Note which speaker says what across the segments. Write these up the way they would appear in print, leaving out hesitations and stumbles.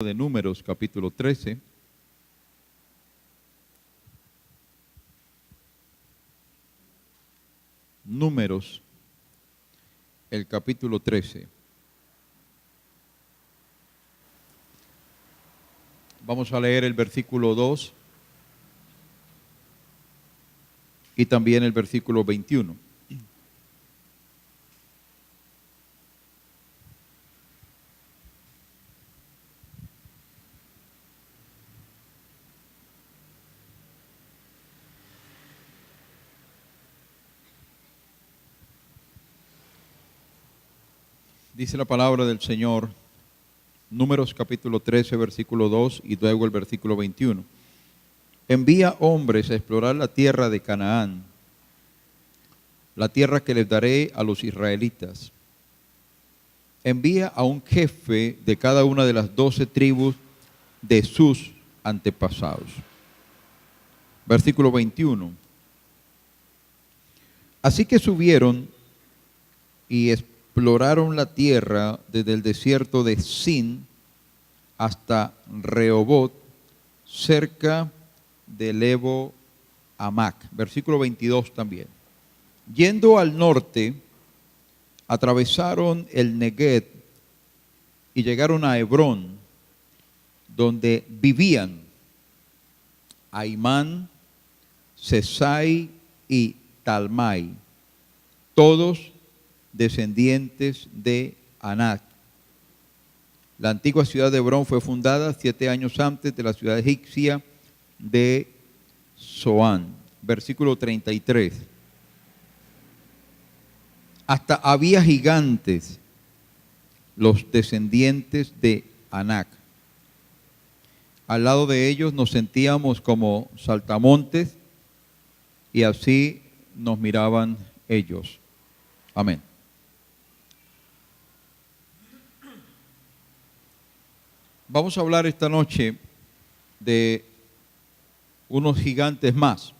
Speaker 1: De Números, capítulo 13. Números, el capítulo 13. Vamos a leer el versículo 2 y también el versículo 21. Dice la palabra del Señor, Números capítulo 13, versículo 2 y luego el versículo 21. Envía hombres a explorar la tierra de Canaán, la tierra que les daré a los israelitas. Envía a un jefe de cada una de las 12 tribus de sus antepasados. Versículo 21. Así que subieron y exploraron la tierra desde el desierto de Sin hasta Rehobot, cerca de Lebo Hamac. Versículo 22 también. Yendo al norte, atravesaron el Neguev y llegaron a Hebrón, donde vivían Ahimán, Sesai y Talmai, todos descendientes de Anac. La antigua ciudad de Hebrón fue fundada 7 años antes de la ciudad egipcia de Zoán. Versículo 33. Hasta había gigantes, los descendientes de Anac. Al lado de ellos nos sentíamos como saltamontes y así nos miraban ellos. Amén. Vamos a hablar esta noche de unos gigantes más.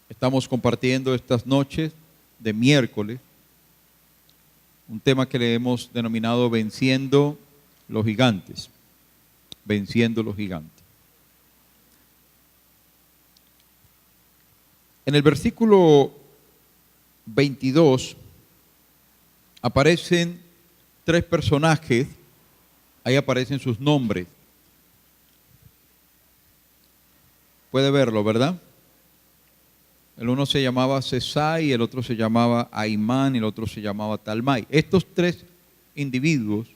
Speaker 1: Estamos compartiendo estas noches de miércoles un tema que le hemos denominado Venciendo los Gigantes. Venciendo los Gigantes. En el versículo 22 aparecen 3 personajes. Ahí aparecen sus nombres. Puede verlo, ¿verdad? El uno se llamaba Sesai, el otro se llamaba Ahimán y el otro se llamaba Talmai. Estos 3 individuos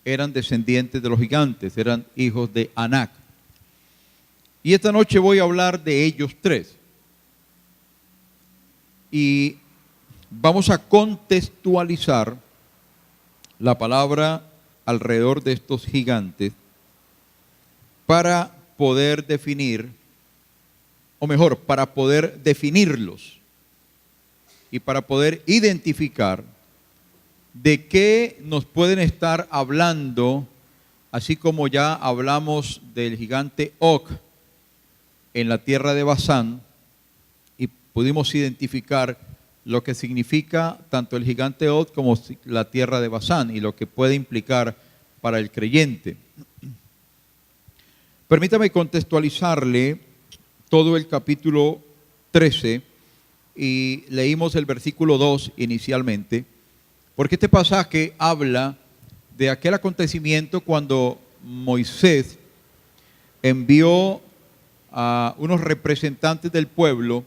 Speaker 1: eran descendientes de los gigantes, eran hijos de Anac. Y esta noche voy a hablar de ellos 3. Y vamos a contextualizar la palabra alrededor de estos gigantes para poder definir, o mejor, para poder definirlos y para poder identificar de qué nos pueden estar hablando, así como ya hablamos del gigante Og en la tierra de Basán y pudimos identificar lo que significa tanto el gigante Og como la tierra de Basán y lo que puede implicar para el creyente. Permítame contextualizarle todo el capítulo 13 y leímos el versículo 2 inicialmente, porque este pasaje habla de aquel acontecimiento cuando Moisés envió a unos representantes del pueblo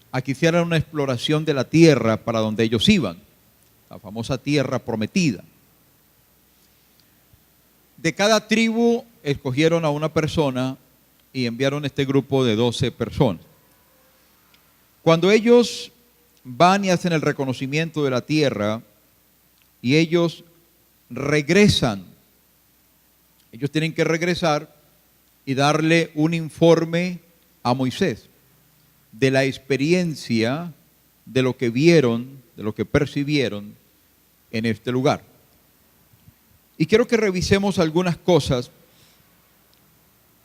Speaker 1: a que hicieran una exploración de la tierra para donde ellos iban, la famosa tierra prometida. De cada tribu escogieron a una persona y enviaron este grupo de 12 personas. Cuando ellos van y hacen el reconocimiento de la tierra y ellos regresan, ellos tienen que regresar y darle un informe a Moisés de la experiencia, de lo que vieron, de lo que percibieron en este lugar. Y quiero que revisemos algunas cosas.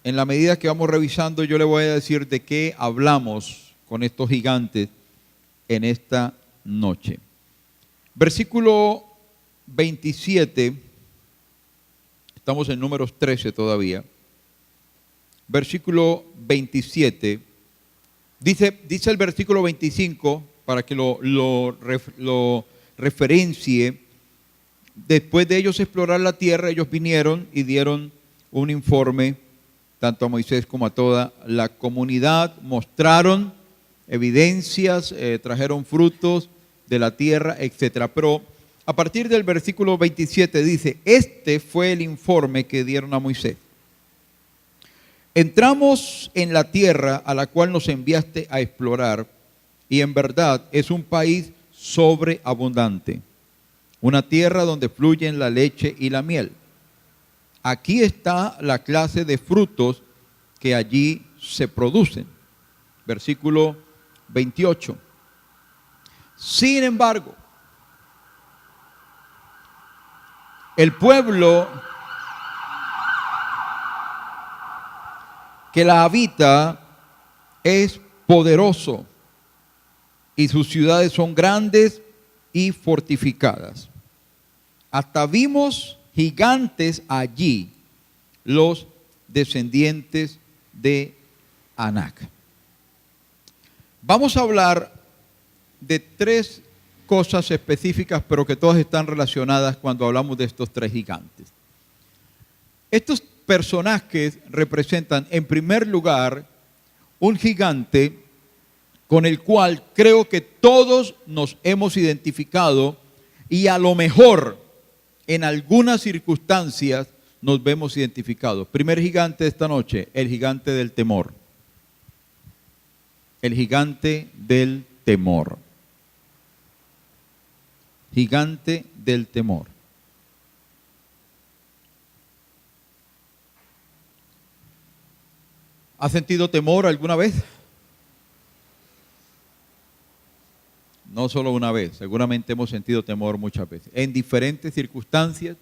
Speaker 1: En la medida que vamos revisando, yo le voy a decir de qué hablamos con estos gigantes en esta noche. Versículo 27 Estamos en Números 13 todavía. Versículo 27. Dice el versículo 25, para que lo referencie. Después de ellos explorar la tierra, ellos vinieron y dieron un informe, tanto a Moisés como a toda la comunidad. Mostraron evidencias, trajeron frutos de la tierra, etc. Pero a partir del versículo 27 dice, este fue el informe que dieron a Moisés. Entramos en la tierra a la cual nos enviaste a explorar, y en verdad es un país sobreabundante, una tierra donde fluyen la leche y la miel. Aquí está la clase de frutos que allí se producen. Versículo 28. Sin embargo, el pueblo que la habita es poderoso y sus ciudades son grandes y fortificadas. Hasta vimos gigantes allí, los descendientes de Anac. Vamos a hablar de tres cosas específicas, pero que todas están relacionadas cuando hablamos de estos tres gigantes. Estos personajes representan, en primer lugar, un gigante con el cual creo que todos nos hemos identificado y a lo mejor en algunas circunstancias nos vemos identificados. Primer gigante de esta noche, el gigante del temor. El gigante del temor. Gigante del temor. ¿Has sentido temor alguna vez? No solo una vez, seguramente hemos sentido temor muchas veces. En diferentes circunstancias,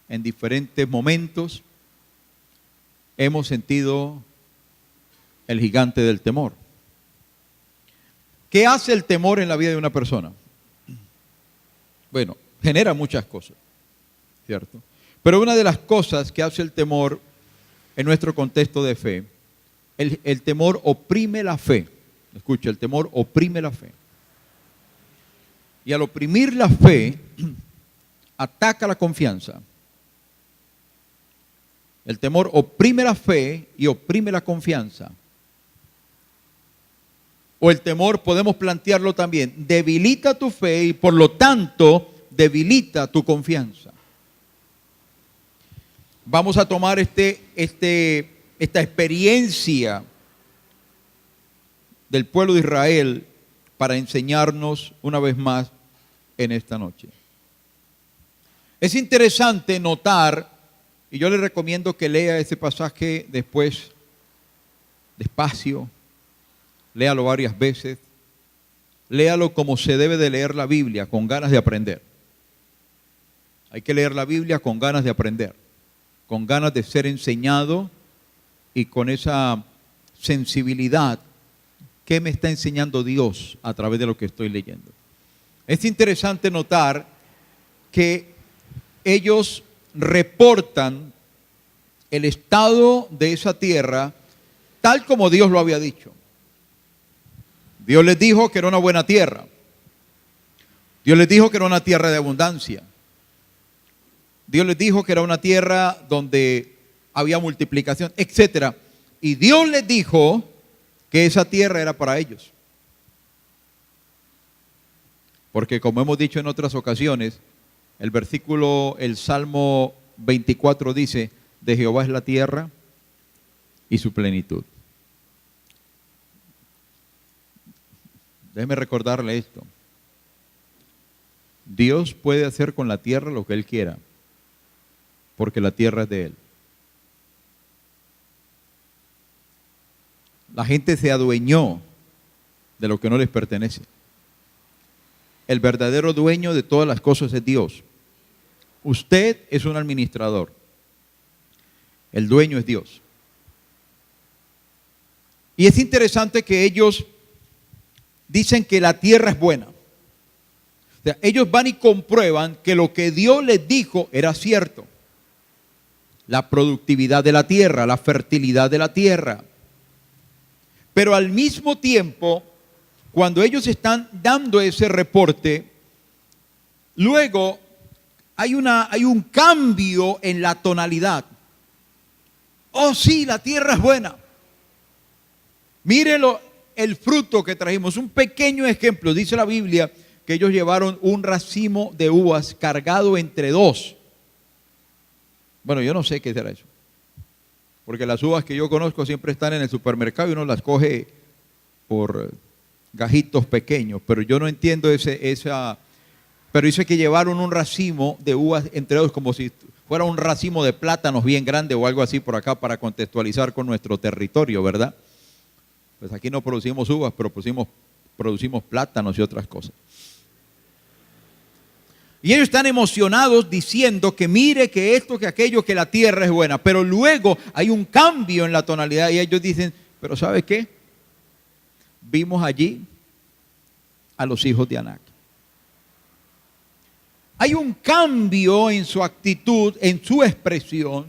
Speaker 1: en diferentes momentos, hemos sentido el gigante del temor. ¿Qué hace el temor en la vida de una persona? Bueno, genera muchas cosas, ¿cierto? Pero una de las cosas que hace el temor en nuestro contexto de fe, el temor oprime la fe. Escucha, el temor oprime la fe. Y al oprimir la fe, ataca la confianza. El temor oprime la fe y oprime la confianza. O el temor, podemos plantearlo también, debilita tu fe y por lo tanto debilita tu confianza. Vamos a tomar esta experiencia del pueblo de Israel para enseñarnos una vez más en esta noche. Es interesante notar, y yo le recomiendo que lea ese pasaje después, despacio, léalo varias veces, léalo como se debe de leer la Biblia, con ganas de aprender. Hay que leer la Biblia con ganas de aprender, con ganas de ser enseñado y con esa sensibilidad. ¿Qué me está enseñando Dios a través de lo que estoy leyendo? Es interesante notar que ellos reportan el estado de esa tierra tal como Dios lo había dicho. Dios les dijo que era una buena tierra. Dios les dijo que era una tierra de abundancia. Dios les dijo que era una tierra donde había multiplicación, etc. Y Dios les dijo que esa tierra era para ellos. Porque como hemos dicho en otras ocasiones, el Salmo 24 dice, de Jehová es la tierra y su plenitud. Déjeme recordarle esto. Dios puede hacer con la tierra lo que Él quiera, porque la tierra es de Él. La gente se adueñó de lo que no les pertenece. El verdadero dueño de todas las cosas es Dios. Usted es un administrador. El dueño es Dios. Y es interesante que ellos dicen que la tierra es buena. O sea, ellos van y comprueban que lo que Dios les dijo era cierto. la productividad de la tierra, la fertilidad de la tierra. Pero al mismo tiempo, cuando ellos están dando ese reporte, luego hay un cambio en la tonalidad. Oh sí, la tierra es buena. Mírelo, el fruto que trajimos. Un pequeño ejemplo, dice la Biblia que ellos llevaron un racimo de uvas cargado entre dos. Bueno, yo no sé qué será eso, porque las uvas que yo conozco siempre están en el supermercado y uno las coge por gajitos pequeños, pero yo no entiendo pero dice que llevaron un racimo de uvas entre dos, como si fuera un racimo de plátanos bien grande o algo así por acá, para contextualizar con nuestro territorio, ¿verdad? Pues aquí no producimos uvas, pero producimos plátanos y otras cosas. Y ellos están emocionados diciendo que mire, que esto, que aquello, que la tierra es buena. Pero luego hay un cambio en la tonalidad y ellos dicen, pero ¿sabe qué? Vimos allí a los hijos de Anac. Hay un cambio en su actitud, en su expresión,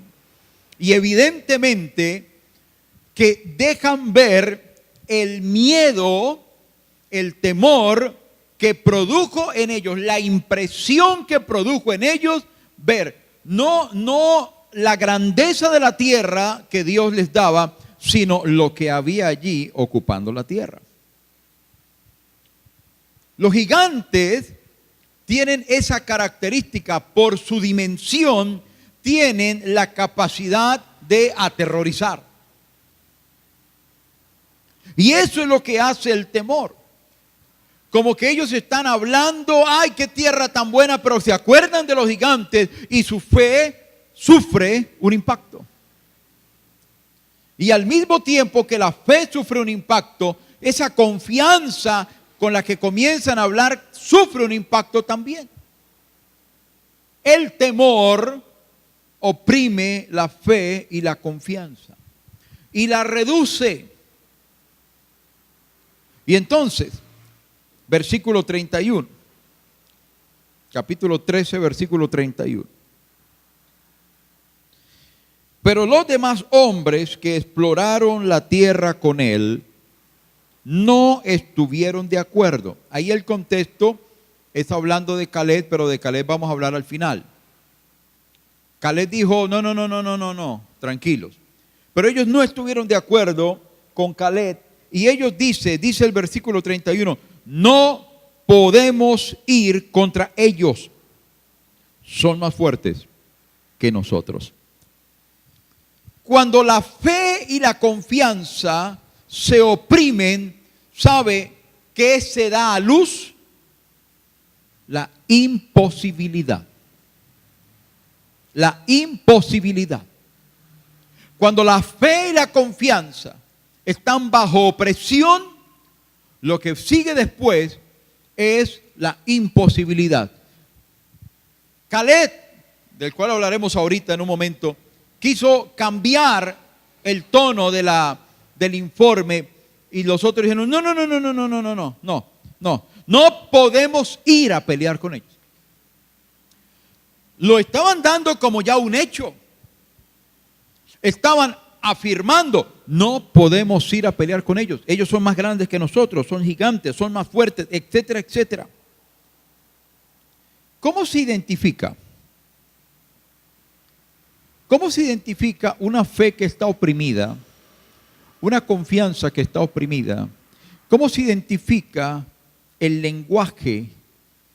Speaker 1: y evidentemente que dejan ver el miedo, el temor que produjo en ellos, la impresión que produjo en ellos, ver, no la grandeza de la tierra que Dios les daba, sino lo que había allí ocupando la tierra. Los gigantes tienen esa característica, por su dimensión, tienen la capacidad de aterrorizar. Y eso es lo que hace el temor. Como que ellos están hablando, ay, qué tierra tan buena, pero se acuerdan de los gigantes y su fe sufre un impacto. Y al mismo tiempo que la fe sufre un impacto, esa confianza con la que comienzan a hablar sufre un impacto también. El temor oprime la fe y la confianza y la reduce. Y entonces, versículo 31, capítulo 13, versículo 31. Pero los demás hombres que exploraron la tierra con él no estuvieron de acuerdo. Ahí el contexto está hablando de Caleb, pero de Caleb vamos a hablar al final. Caleb dijo, no, tranquilos. Pero ellos no estuvieron de acuerdo con Caleb. Y ellos dice el versículo 31, no podemos ir contra ellos. Son más fuertes que nosotros. Cuando la fe y la confianza se oprimen, ¿sabe qué se da a luz? La imposibilidad. La imposibilidad. Cuando la fe y la confianza están bajo presión, lo que sigue después es la imposibilidad. Caleb, del cual hablaremos ahorita en un momento, quiso cambiar el tono del informe y los otros dijeron, no podemos ir a pelear con ellos. Lo estaban dando como ya un hecho. Estaban afirmando, no podemos ir a pelear con ellos. Ellos son más grandes que nosotros, son gigantes, son más fuertes, etcétera, etcétera. ¿Cómo se identifica? ¿Cómo se identifica una fe que está oprimida? Una confianza que está oprimida. ¿Cómo se identifica el lenguaje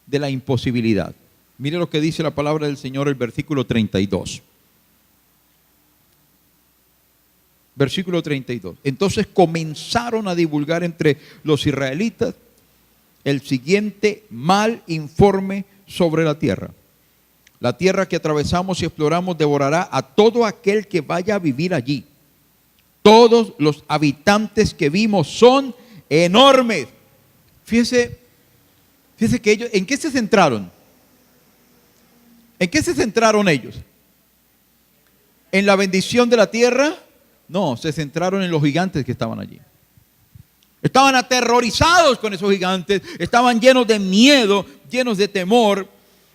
Speaker 1: de la imposibilidad? Mire lo que dice la palabra del Señor, el versículo 32. Versículo 32. Entonces comenzaron a divulgar entre los israelitas el siguiente mal informe sobre la tierra. La tierra que atravesamos y exploramos devorará a todo aquel que vaya a vivir allí. Todos los habitantes que vimos son enormes. Fíjese que ellos, ¿en qué se centraron? ¿En qué se centraron ellos? ¿En la bendición de la tierra? No, se centraron en los gigantes que estaban allí. Estaban aterrorizados con esos gigantes, estaban llenos de miedo, llenos de temor.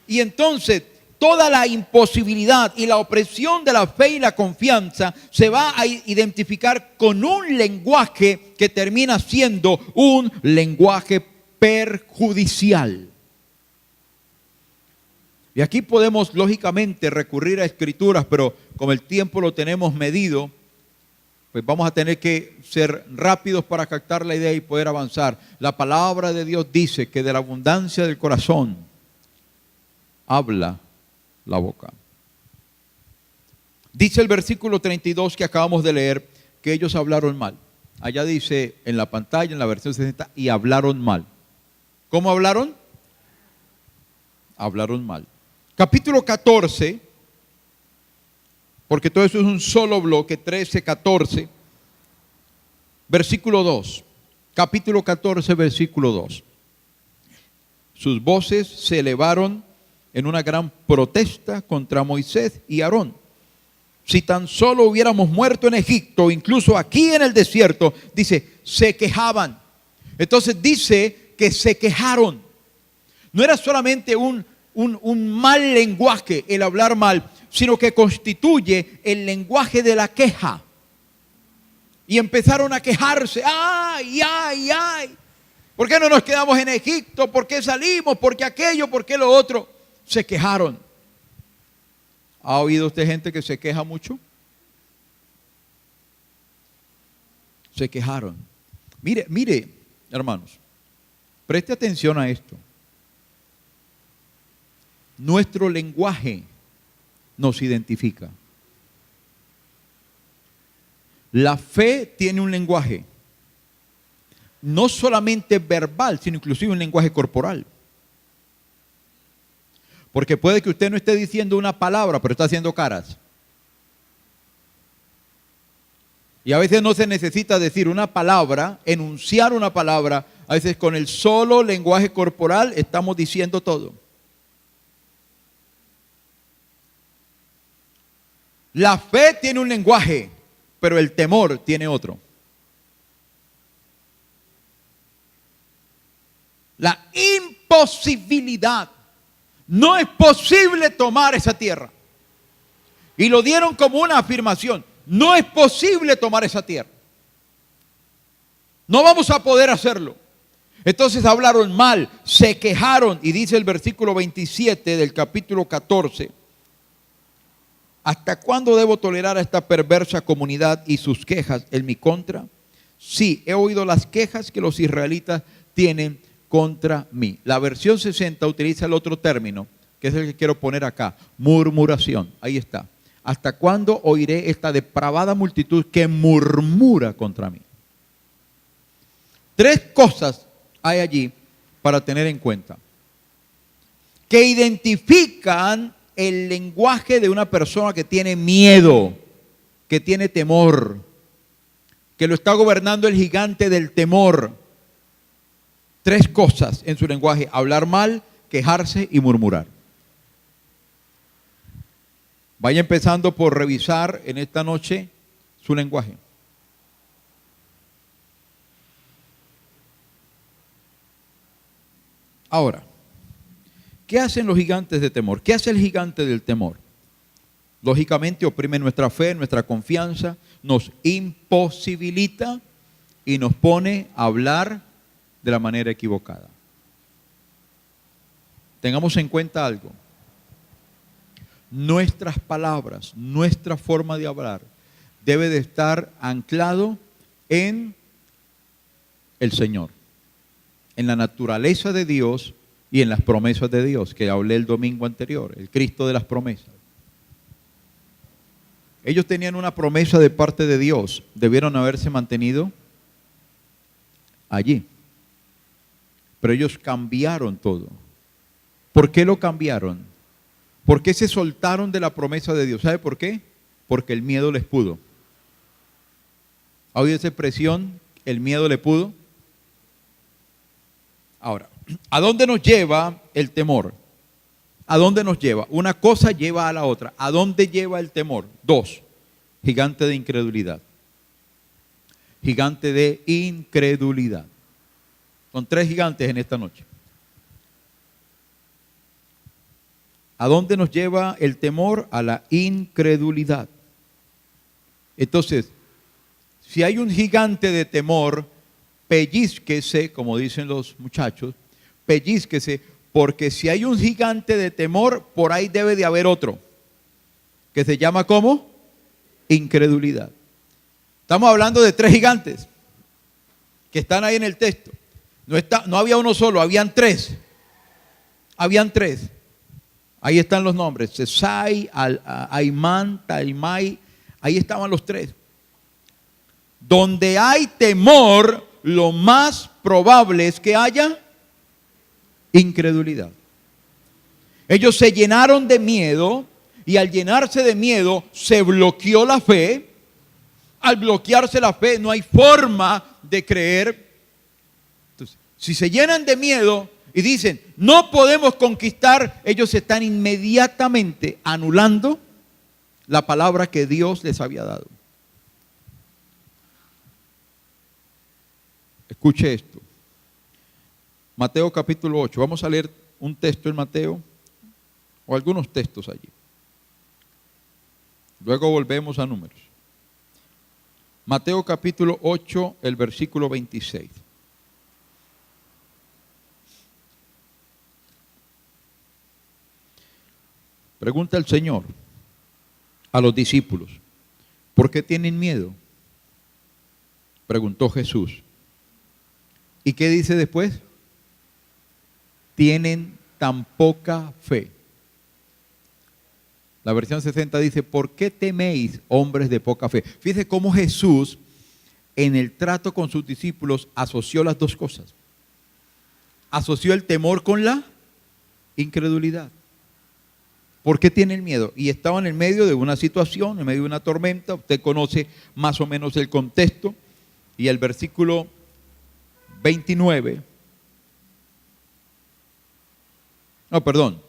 Speaker 1: Y entonces toda la imposibilidad y la opresión de la fe y la confianza se va a identificar con un lenguaje que termina siendo un lenguaje perjudicial. Y aquí podemos lógicamente recurrir a escrituras, pero como el tiempo lo tenemos medido, pues vamos a tener que ser rápidos para captar la idea y poder avanzar. La palabra de Dios dice que de la abundancia del corazón habla la boca. Dice el versículo 32 que acabamos de leer que ellos hablaron mal. Allá dice en la pantalla, en la versión 60, y hablaron mal. ¿Cómo hablaron? Hablaron mal. Capítulo 14, porque todo eso es un solo bloque, 13, 14, versículo 2. Capítulo 14, versículo 2. Sus voces se elevaron en una gran protesta contra Moisés y Aarón. Si tan solo hubiéramos muerto en Egipto, incluso aquí en el desierto, dice, se quejaban. Entonces dice que se quejaron. No era solamente un mal lenguaje el hablar mal, sino que constituye el lenguaje de la queja. Y empezaron a quejarse. ¡Ay, ay, ay! ¿Por qué no nos quedamos en Egipto? ¿Por qué salimos? ¿Por qué aquello? ¿Por qué lo otro? Se quejaron. ¿Ha oído usted gente que se queja mucho? Se quejaron. Mire, hermanos, preste atención a esto. Nuestro lenguaje nos identifica. La fe tiene un lenguaje, no solamente verbal, sino inclusive un lenguaje corporal. Porque puede que usted no esté diciendo una palabra, pero está haciendo caras. Y a veces no se necesita decir una palabra, enunciar una palabra. A veces con el solo lenguaje corporal estamos diciendo todo. La fe tiene un lenguaje, pero el temor tiene otro. La imposibilidad. No es posible tomar esa tierra. Y lo dieron como una afirmación. No es posible tomar esa tierra. No vamos a poder hacerlo. Entonces hablaron mal, se quejaron. Y dice el versículo 27 del capítulo 14. ¿Hasta cuándo debo tolerar a esta perversa comunidad y sus quejas en mi contra? Sí, he oído las quejas que los israelitas tienen contra mí. La versión 60 utiliza el otro término, que es el que quiero poner acá, murmuración. Ahí está. ¿Hasta cuándo oiré esta depravada multitud que murmura contra mí? Tres cosas hay allí para tener en cuenta, que identifican el lenguaje de una persona que tiene miedo, que tiene temor, que lo está gobernando el gigante del temor. Tres cosas en su lenguaje: hablar mal, quejarse y murmurar. Vaya empezando por revisar en esta noche su lenguaje. Ahora, ¿qué hacen los gigantes de temor? ¿Qué hace el gigante del temor? Lógicamente oprime nuestra fe, nuestra confianza, nos imposibilita y nos pone a hablar de la manera equivocada. Tengamos en cuenta algo. Nuestras palabras, nuestra forma de hablar debe de estar anclado en el Señor, en la naturaleza de Dios y en las promesas de Dios, que hablé el domingo anterior, el Cristo de las promesas. Ellos tenían una promesa de parte de Dios, debieron haberse mantenido allí. Pero ellos cambiaron todo. ¿Por qué lo cambiaron? ¿Por qué se soltaron de la promesa de Dios? ¿Sabe por qué? Porque el miedo les pudo. ¿Ha oído esa expresión? El miedo le pudo. Ahora, ¿a dónde nos lleva el temor? ¿A dónde nos lleva? Una cosa lleva a la otra. ¿A dónde lleva el temor? Dos, gigante de incredulidad. Gigante de incredulidad. Son tres gigantes en esta noche. ¿A dónde nos lleva el temor? A la incredulidad. Entonces, si hay un gigante de temor, pellizquese, como dicen los muchachos, pellizquese, porque si hay un gigante de temor, por ahí debe de haber otro, que se llama ¿cómo? Incredulidad. Estamos hablando de 3 gigantes que están ahí en el texto. No había uno solo, habían 3. Habían 3. Ahí están los nombres: Sesai, Aimán, Talmai. Ahí estaban los 3. Donde hay temor, lo más probable es que haya incredulidad. Ellos se llenaron de miedo y al llenarse de miedo se bloqueó la fe. Al bloquearse la fe no hay forma de creer. Entonces, si se llenan de miedo y dicen no podemos conquistar, ellos están inmediatamente anulando la palabra que Dios les había dado. Escuche esto. Mateo capítulo 8. Vamos a leer un texto en Mateo o algunos textos allí. Luego volvemos a Números. Mateo capítulo 8, el versículo 26. Pregunta el Señor a los discípulos: ¿por qué tienen miedo? Preguntó Jesús. ¿Y qué dice después? Tienen tan poca fe. La versión 60 dice: ¿por qué teméis, hombres de poca fe? Fíjese cómo Jesús en el trato con sus discípulos asoció las dos cosas. Asoció el temor con la incredulidad. ¿Por qué tienen miedo? Y estaban en medio de una situación, en medio de una tormenta. Usted conoce más o menos el contexto. Y el versículo 29. No, perdón.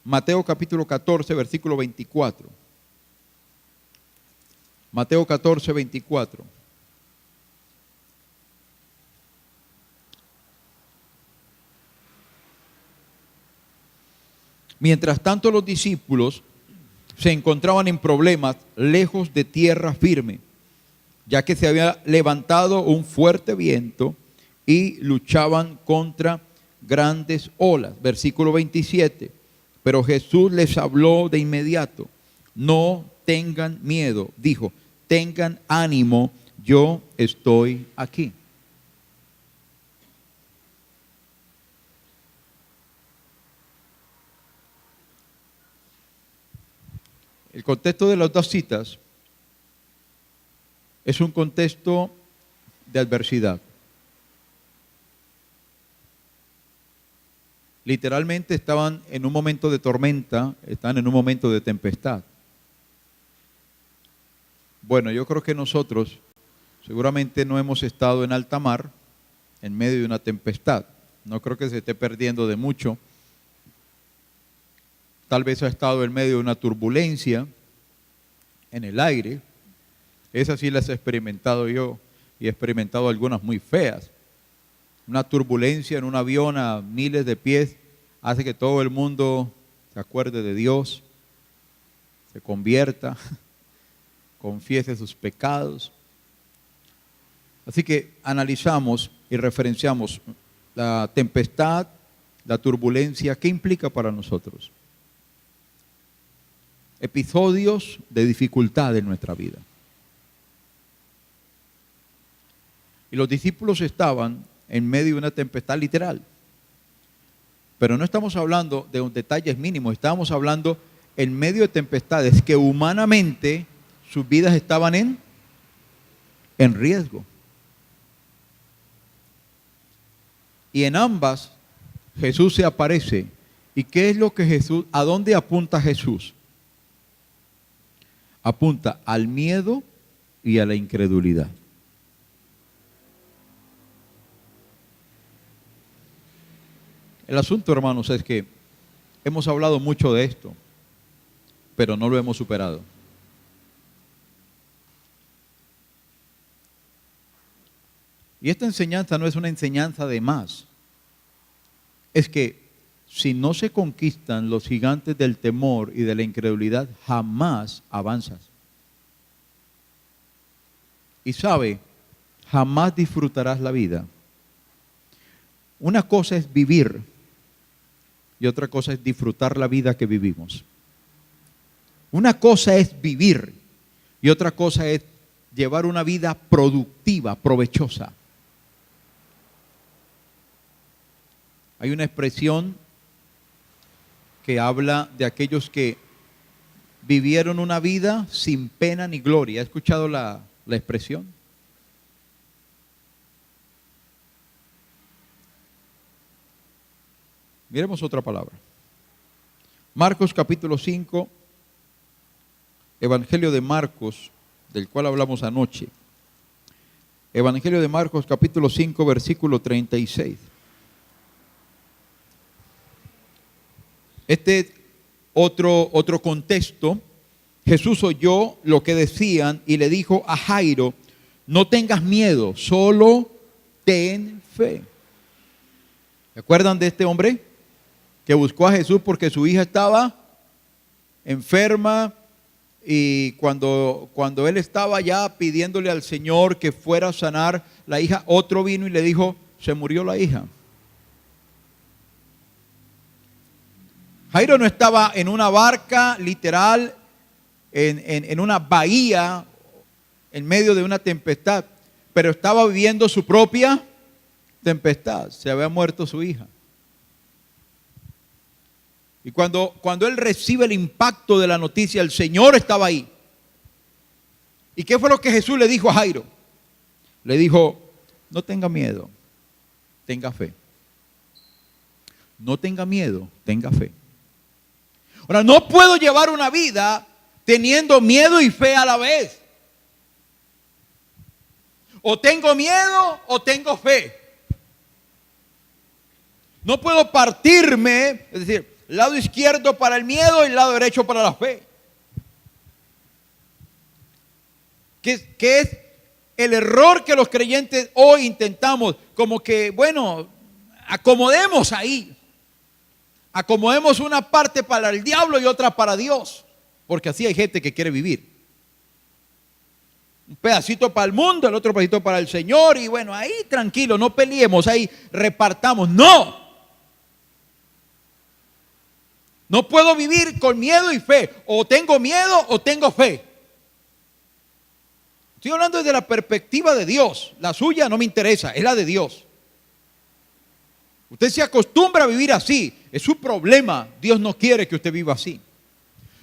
Speaker 1: Mateo capítulo 14, versículo 24. Mateo 14, 24. Mientras tanto, los discípulos se encontraban en problemas lejos de tierra firme, ya que se había levantado un fuerte viento y luchaban contra grandes olas. Versículo 27. Pero Jesús les habló de inmediato: no tengan miedo, dijo, tengan ánimo, yo estoy aquí. El contexto de las dos citas es un contexto de adversidad. Literalmente estaban en un momento de tormenta, están en un momento de tempestad. Bueno, yo creo que nosotros seguramente no hemos estado en alta mar en medio de una tempestad. No creo que se esté perdiendo de mucho. Tal vez ha estado en medio de una turbulencia en el aire. Esas sí las he experimentado yo y he experimentado algunas muy feas. Una turbulencia en un avión a miles de pies hace que todo el mundo se acuerde de Dios, se convierta, confiese sus pecados. Así que analizamos y referenciamos la tempestad, la turbulencia, ¿qué implica para nosotros? Episodios de dificultad en nuestra vida. Y los discípulos estaban en medio de una tempestad literal. Pero no estamos hablando de detalles mínimos, estamos hablando en medio de tempestades que humanamente sus vidas estaban en riesgo. Y en ambas Jesús se aparece. ¿Y qué es lo que Jesús, a dónde apunta Jesús? Apunta al miedo y a la incredulidad. El asunto, hermanos, es que hemos hablado mucho de esto, pero no lo hemos superado. Y esta enseñanza no es una enseñanza de más. Es que si no se conquistan los gigantes del temor y de la incredulidad, jamás avanzas. Y sabe, jamás disfrutarás la vida. Una cosa es vivir y otra cosa es disfrutar la vida que vivimos. Una cosa es vivir y otra cosa es llevar una vida productiva, provechosa. Hay una expresión que habla de aquellos que vivieron una vida sin pena ni gloria. ¿Ha escuchado la expresión? Miremos otra palabra. Marcos capítulo 5, Evangelio de Marcos, del cual hablamos anoche. Evangelio de Marcos capítulo 5, versículo 36. Este otro contexto. Jesús oyó lo que decían y le dijo a Jairo: no tengas miedo, solo ten fe. ¿Se acuerdan de este hombre que buscó a Jesús porque su hija estaba enferma? Y cuando él estaba ya pidiéndole al Señor que fuera a sanar la hija, otro vino y le dijo: se murió la hija. Jairo no estaba en una barca literal, en una bahía, en medio de una tempestad, pero estaba viviendo su propia tempestad. Se había muerto su hija. Y cuando él recibe el impacto de la noticia, el Señor estaba ahí. ¿Y qué fue lo que Jesús le dijo a Jairo? Le dijo: no tenga miedo, tenga fe. No tenga miedo, tenga fe. Ahora, no puedo llevar una vida teniendo miedo y fe a la vez. O tengo miedo o tengo fe. No puedo partirme, es decir, el lado izquierdo para el miedo y el lado derecho para la fe. ¿Qué es el error que los creyentes hoy intentamos? Como que, bueno, acomodemos ahí. Acomodemos una parte para el diablo y otra para Dios. Porque así hay gente que quiere vivir. Un pedacito para el mundo, el otro pedacito para el Señor. Y bueno, ahí tranquilo, no peleemos, ahí repartamos. ¡No! No puedo vivir con miedo y fe. O tengo miedo o tengo fe. Estoy hablando desde la perspectiva de Dios. La suya no me interesa, es la de Dios. Usted se acostumbra a vivir así. Es su problema. Dios no quiere que usted viva así.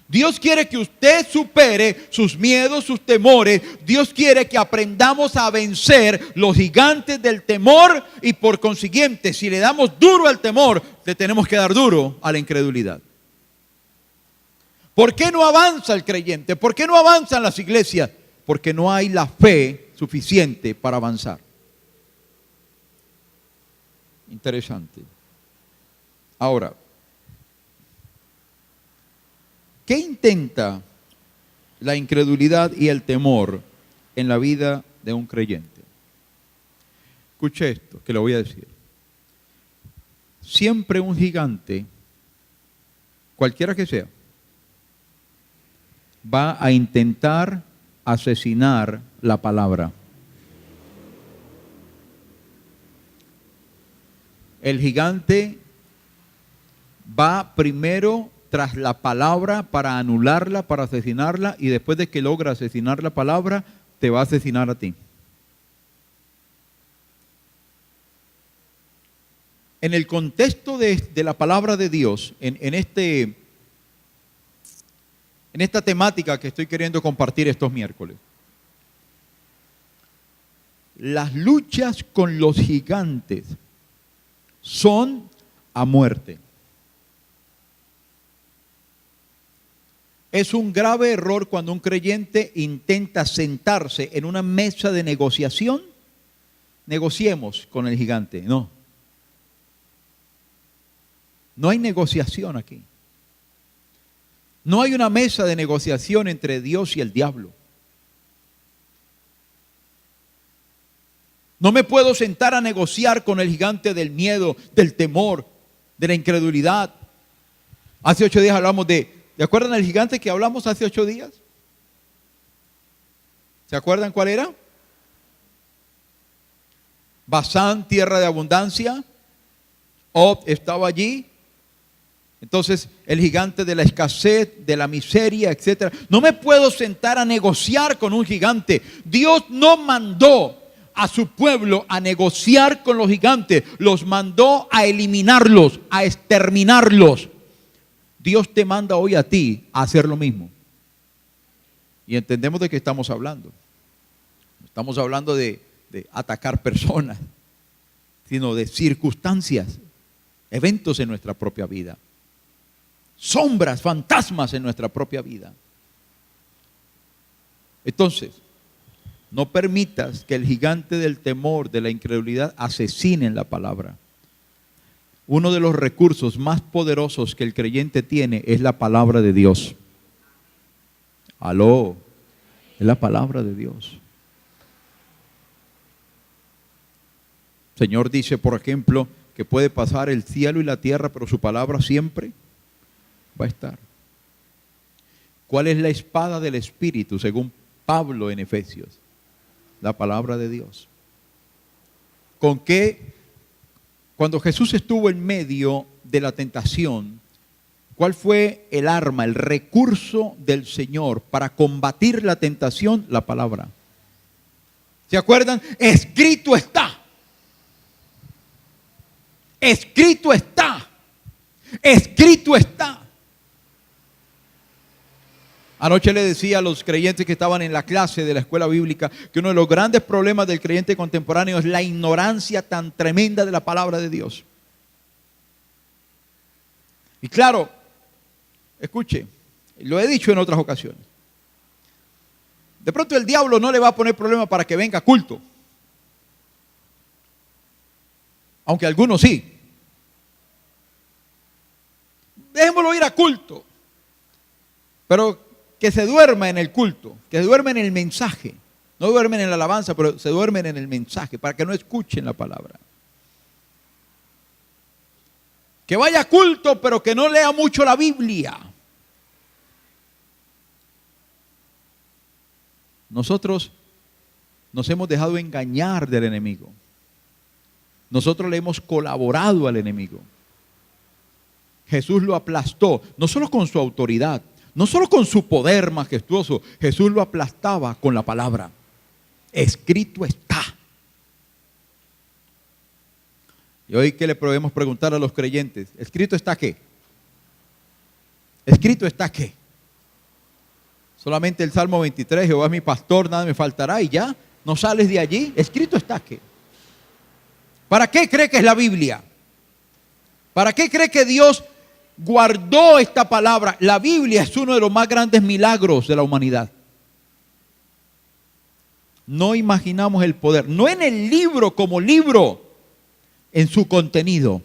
Speaker 1: Dios quiere que usted supere sus miedos, sus temores. Dios quiere que aprendamos a vencer los gigantes del temor. Y por consiguiente, si le damos duro al temor, le tenemos que dar duro a la incredulidad. ¿Por qué no avanza el creyente? ¿Por qué no avanzan las iglesias? Porque no hay la fe suficiente para avanzar. Interesante. Ahora, ¿qué intenta la incredulidad y el temor en la vida de un creyente? Escuche esto, que lo voy a decir. Siempre un gigante, cualquiera que sea, va a intentar asesinar la palabra. El gigante va primero tras la palabra para anularla, para asesinarla, y después de que logra asesinar la palabra, te va a asesinar a ti. En el contexto de la palabra de Dios, en esta temática que estoy queriendo compartir estos miércoles, las luchas con los gigantes son a muerte. Es un grave error cuando un creyente intenta sentarse en una mesa de negociación. Negociemos con el gigante. No. No hay negociación aquí. No hay una mesa de negociación entre Dios y el diablo. No me puedo sentar a negociar con el gigante del miedo, del temor, de la incredulidad. Hace 8 días hablamos ¿te acuerdan del gigante que hablamos hace 8 días? ¿Se acuerdan cuál era? Basán, tierra de abundancia. Og estaba allí. Entonces, el gigante de la escasez, de la miseria, etc. No me puedo sentar a negociar con un gigante. Dios no mandó a su pueblo a negociar con los gigantes. Los mandó a eliminarlos, a exterminarlos. Dios te manda hoy a ti a hacer lo mismo. Y entendemos de qué estamos hablando. No estamos hablando de atacar personas, sino de circunstancias, eventos en nuestra propia vida. Sombras, fantasmas en nuestra propia vida. Entonces, no permitas que el gigante del temor, de la incredulidad, asesine la palabra. Uno de los recursos más poderosos que el creyente tiene es la palabra de Dios. Aló, es la palabra de Dios. El Señor dice, por ejemplo, que puede pasar el cielo y la tierra, pero su palabra siempre va a estar. ¿Cuál es la espada del Espíritu, según Pablo en Efesios? La palabra de Dios. ¿Con qué? Cuando Jesús estuvo en medio de la tentación, ¿cuál fue el arma, el recurso del Señor para combatir la tentación? La palabra. ¿Se acuerdan? Escrito está. Escrito está. Escrito está. Anoche le decía a los creyentes que estaban en la clase de la escuela bíblica que uno de los grandes problemas del creyente contemporáneo es la ignorancia tan tremenda de la palabra de Dios. Y claro, escuche, lo he dicho en otras ocasiones. De pronto el diablo no le va a poner problema para que venga a culto. Aunque algunos sí. Dejémoslo ir a culto. Pero que se duerma en el culto, que se duermen en el mensaje. No duermen en la alabanza, pero se duermen en el mensaje, para que no escuchen la palabra. Que vaya a culto, pero que no lea mucho la Biblia. Nosotros nos hemos dejado engañar del enemigo. Nosotros le hemos colaborado al enemigo. Jesús lo aplastó, no solo con su autoridad, no solo con su poder majestuoso, Jesús lo aplastaba con la palabra. Escrito está. Y hoy, ¿qué le podemos preguntar a los creyentes? ¿Escrito está qué? ¿Escrito está qué? Solamente el Salmo 23, Jehová es mi pastor, nada me faltará, y ya, no sales de allí. ¿Escrito está qué? ¿Para qué cree que es la Biblia? ¿Para qué cree que Dios guardó esta palabra? La Biblia es uno de los más grandes milagros de la humanidad. No imaginamos el poder, no en el libro como libro, en su contenido.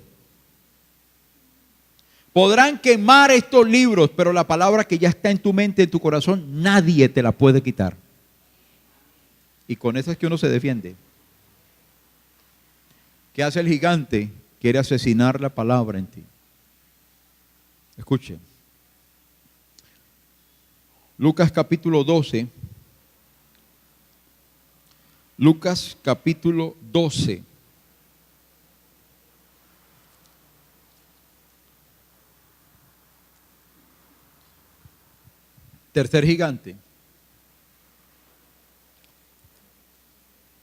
Speaker 1: Podrán quemar estos libros, pero la palabra que ya está en tu mente, en tu corazón, nadie te la puede quitar. Y con eso es que uno se defiende. ¿Qué hace el gigante? Quiere asesinar la palabra en ti. Escuche. Lucas capítulo 12. Lucas capítulo 12. Tercer gigante.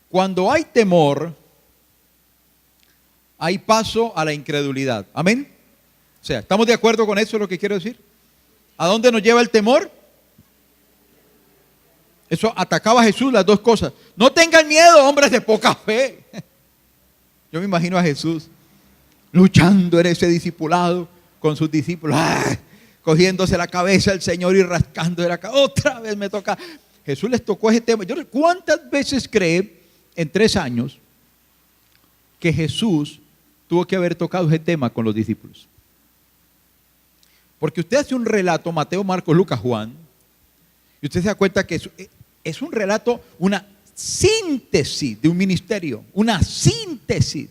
Speaker 1: Cuando hay temor, hay paso a la incredulidad. Amén. O sea, ¿estamos de acuerdo con eso? Es lo que quiero decir. ¿A dónde nos lleva el temor? Eso atacaba a Jesús, las dos cosas. No tengan miedo, hombres de poca fe. Yo me imagino a Jesús luchando en ese discipulado con sus discípulos, cogiéndose la cabeza al Señor y rascándose la cabeza. Otra vez me toca. Jesús les tocó ese tema. Yo, ¿cuántas veces cree en 3 años que Jesús tuvo que haber tocado ese tema con los discípulos? Porque usted hace un relato, Mateo, Marcos, Lucas, Juan, y usted se da cuenta que es un relato, una síntesis de un ministerio, una síntesis.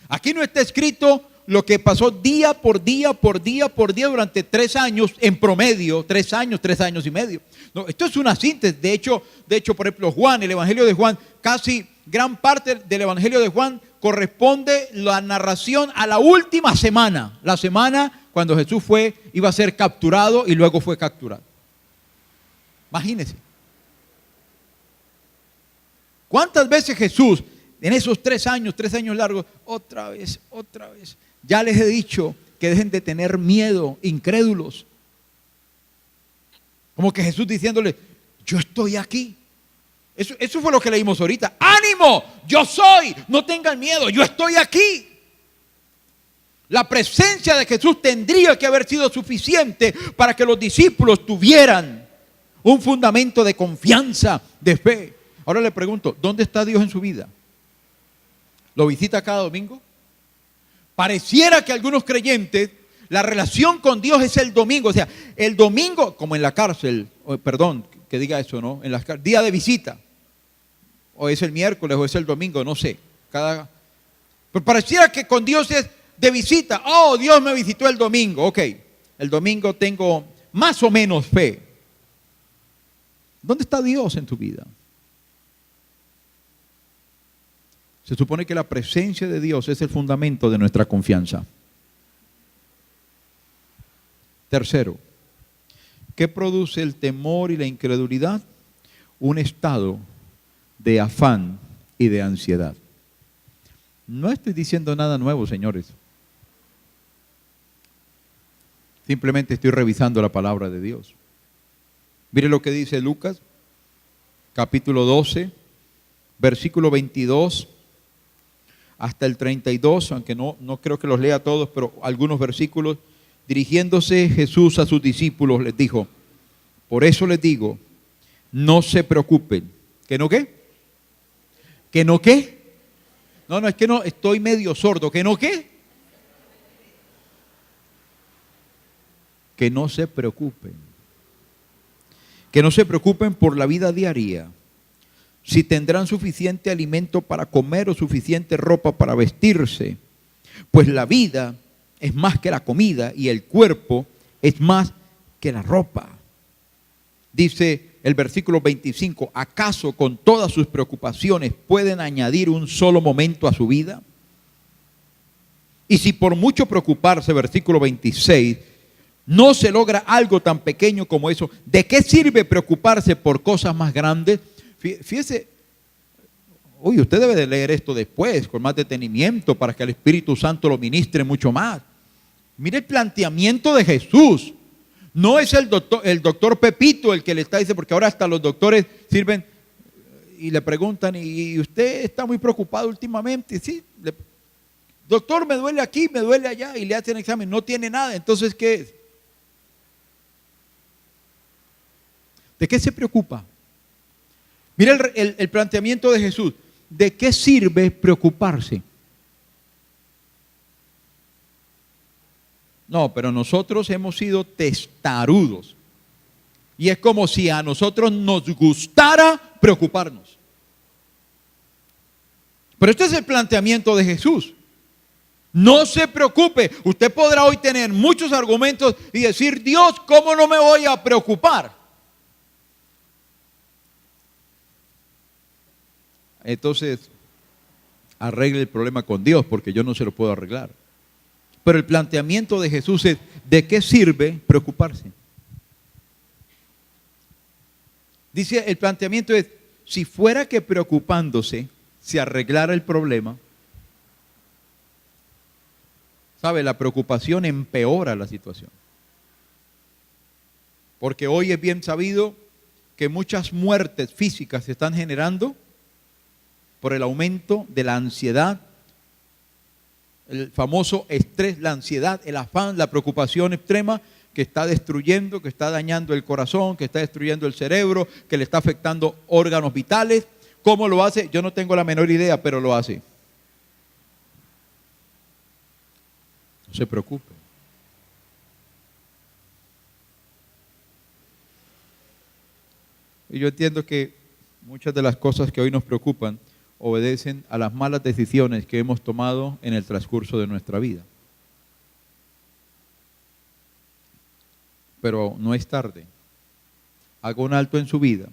Speaker 1: Aquí no está escrito lo que pasó día por día, por día, por día durante 3 años, en promedio, 3 años, 3 años y medio. No, esto es una síntesis. De hecho, por ejemplo, Juan, el Evangelio de Juan, casi gran parte del Evangelio de Juan corresponde la narración a la última semana. La semana cuando Jesús iba a ser capturado y luego fue capturado. Imagínense. ¿Cuántas veces Jesús, en esos 3 años largos, otra vez, ya les he dicho que dejen de tener miedo, incrédulos? Como que Jesús diciéndole, yo estoy aquí. Eso fue lo que leímos ahorita. ¡Ánimo! Yo soy, no tengan miedo, yo estoy aquí. La presencia de Jesús tendría que haber sido suficiente para que los discípulos tuvieran un fundamento de confianza, de fe. Ahora le pregunto, ¿dónde está Dios en su vida? ¿Lo visita cada domingo? Pareciera que algunos creyentes, la relación con Dios es el domingo. O sea, el domingo, como en la cárcel, perdón que diga eso, ¿no? En la cárcel, día de visita. O es el miércoles o es el domingo, no sé. Pero pareciera que con Dios es de visita. Oh, Dios me visitó el domingo. Ok, el domingo tengo más o menos fe. ¿Dónde está Dios en tu vida? Se supone que la presencia de Dios es el fundamento de nuestra confianza. Tercero, ¿qué produce el temor y la incredulidad? Un estado de afán y de ansiedad. No estoy diciendo nada nuevo, señores. Simplemente estoy revisando la palabra de Dios. Mire lo que dice Lucas, capítulo 12, versículo 22 hasta el 32, aunque no creo que los lea todos, pero algunos versículos. Dirigiéndose Jesús a sus discípulos, les dijo, por eso les digo, no se preocupen. ¿Que no qué? ¿Que no qué? No, es que no, estoy medio sordo. ¿Que no qué? Que no se preocupen. Que no se preocupen por la vida diaria, si tendrán suficiente alimento para comer o suficiente ropa para vestirse, pues la vida es más que la comida y el cuerpo es más que la ropa. Dice el versículo 25, ¿acaso con todas sus preocupaciones pueden añadir un solo momento a su vida? Y si por mucho preocuparse, versículo 26, no se logra algo tan pequeño como eso, ¿de qué sirve preocuparse por cosas más grandes? Fíjese, usted debe de leer esto después, con más detenimiento, para que el Espíritu Santo lo ministre mucho más. Mire el planteamiento de Jesús. No es el doctor Pepito el que le está diciendo, porque ahora hasta los doctores sirven y le preguntan, ¿y usted está muy preocupado últimamente? Sí, doctor, me duele aquí, me duele allá, y le hacen examen, no tiene nada, entonces ¿qué es? ¿De qué se preocupa? Mira el planteamiento de Jesús. ¿De qué sirve preocuparse? No, pero nosotros hemos sido testarudos. Y es como si a nosotros nos gustara preocuparnos. Pero este es el planteamiento de Jesús. No se preocupe. Usted podrá hoy tener muchos argumentos y decir, Dios, ¿cómo no me voy a preocupar? Entonces, arregle el problema con Dios, porque yo no se lo puedo arreglar. Pero el planteamiento de Jesús es, ¿de qué sirve preocuparse? Dice, el planteamiento es, si fuera que preocupándose se arreglara el problema, ¿sabe? La preocupación empeora la situación. Porque hoy es bien sabido que muchas muertes físicas se están generando por el aumento de la ansiedad, el famoso estrés, la ansiedad, el afán, la preocupación extrema que está destruyendo, que está dañando el corazón, que está destruyendo el cerebro, que le está afectando órganos vitales. ¿Cómo lo hace? Yo no tengo la menor idea, pero lo hace. No se preocupe. Y yo entiendo que muchas de las cosas que hoy nos preocupan obedecen a las malas decisiones que hemos tomado en el transcurso de nuestra vida. pero no es tarde. Haga un alto en su vida.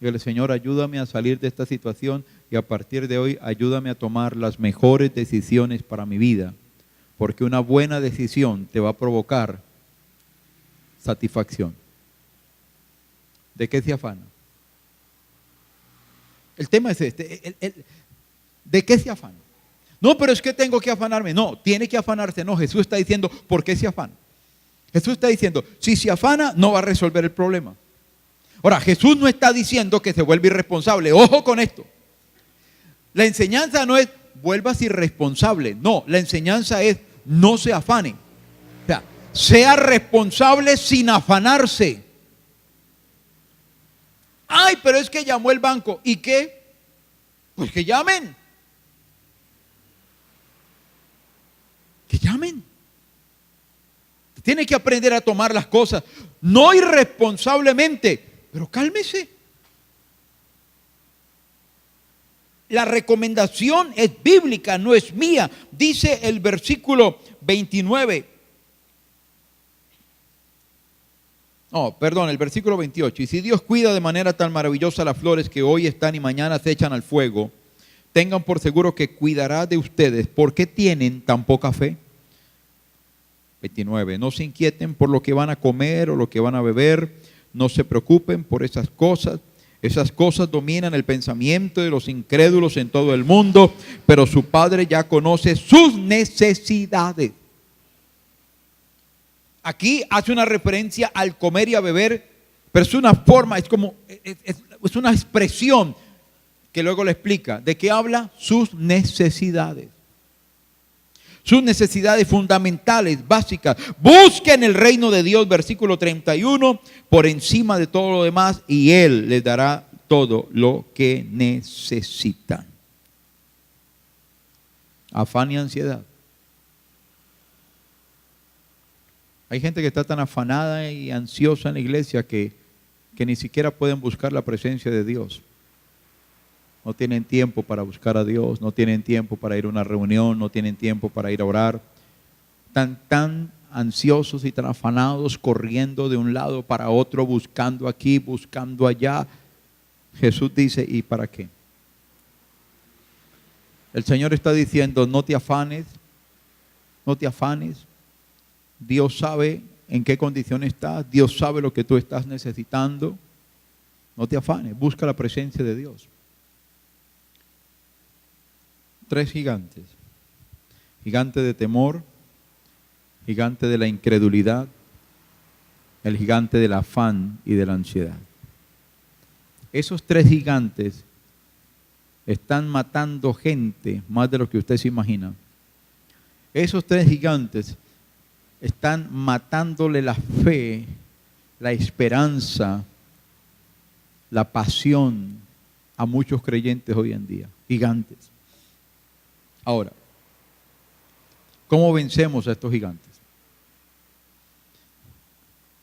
Speaker 1: Dígale, Señor, ayúdame a salir de esta situación y a partir de hoy ayúdame a tomar las mejores decisiones para mi vida, porque una buena decisión te va a provocar satisfacción. ¿De qué se afana? El tema es este. ¿De qué se afana? No, pero es que tengo que afanarme. No, tiene que afanarse. No, Jesús está diciendo, ¿por qué se afana? Jesús está diciendo, si se afana, no va a resolver el problema. Ahora, Jesús no está diciendo que se vuelva irresponsable. Ojo con esto. La enseñanza no es, vuelvas irresponsable. No, la enseñanza es, no se afane. O sea, sea responsable sin afanarse. Ay, pero es que llamó el banco. ¿Y qué? Pues que llamen. Que llamen. Tiene que aprender a tomar las cosas, no irresponsablemente, pero cálmese. La recomendación es bíblica, no es mía. Dice el versículo 29. El versículo 28. Y si Dios cuida de manera tan maravillosa las flores que hoy están y mañana se echan al fuego, tengan por seguro que cuidará de ustedes. ¿Por qué tienen tan poca fe? 29. No se inquieten por lo que van a comer o lo que van a beber. No se preocupen por esas cosas. Esas cosas dominan el pensamiento de los incrédulos en todo el mundo, pero su Padre ya conoce sus necesidades. Aquí hace una referencia al comer y a beber, pero es una forma, es una expresión que luego le explica. ¿De qué habla? Sus necesidades. Sus necesidades fundamentales, básicas. Busquen el reino de Dios, versículo 31, por encima de todo lo demás, y Él les dará todo lo que necesitan. Afán y ansiedad. Hay gente que está tan afanada y ansiosa en la iglesia que ni siquiera pueden buscar la presencia de Dios. No tienen tiempo para buscar a Dios, no tienen tiempo para ir a una reunión, no tienen tiempo para ir a orar. Están tan ansiosos y tan afanados, corriendo de un lado para otro, buscando aquí, buscando allá. Jesús dice, ¿y para qué? El Señor está diciendo, no te afanes, no te afanes. Dios sabe en qué condición estás, Dios sabe lo que tú estás necesitando. No te afanes, busca la presencia de Dios. 3 gigantes. Gigante de temor, gigante de la incredulidad, el gigante del afán y de la ansiedad. Esos 3 gigantes están matando gente más de lo que usted se imagina. Esos 3 gigantes están matándole la fe, la esperanza, la pasión a muchos creyentes hoy en día. Gigantes. Ahora, ¿cómo vencemos a estos gigantes?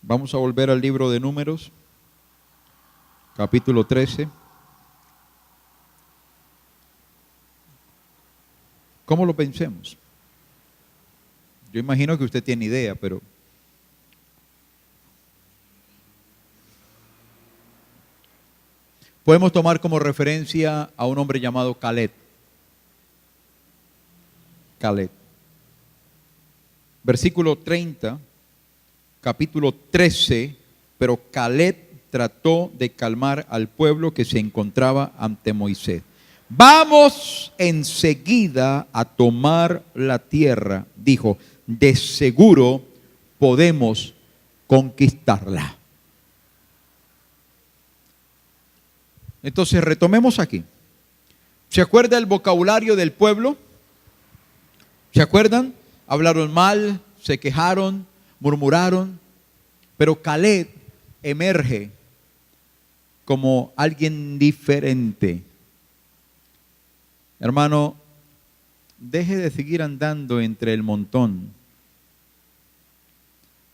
Speaker 1: Vamos a volver al libro de Números, capítulo 13. ¿Cómo lo vencemos? Yo imagino que usted tiene idea, pero podemos tomar como referencia a un hombre llamado Caleb. Versículo 30, capítulo 13, pero Caleb trató de calmar al pueblo que se encontraba ante Moisés. Vamos enseguida a tomar la tierra, dijo, de seguro podemos conquistarla. Entonces retomemos aquí. ¿Se acuerda el vocabulario del pueblo? ¿Se acuerdan? Hablaron mal, se quejaron, murmuraron, pero Caleb emerge como alguien diferente. Hermano, deje de seguir andando entre el montón.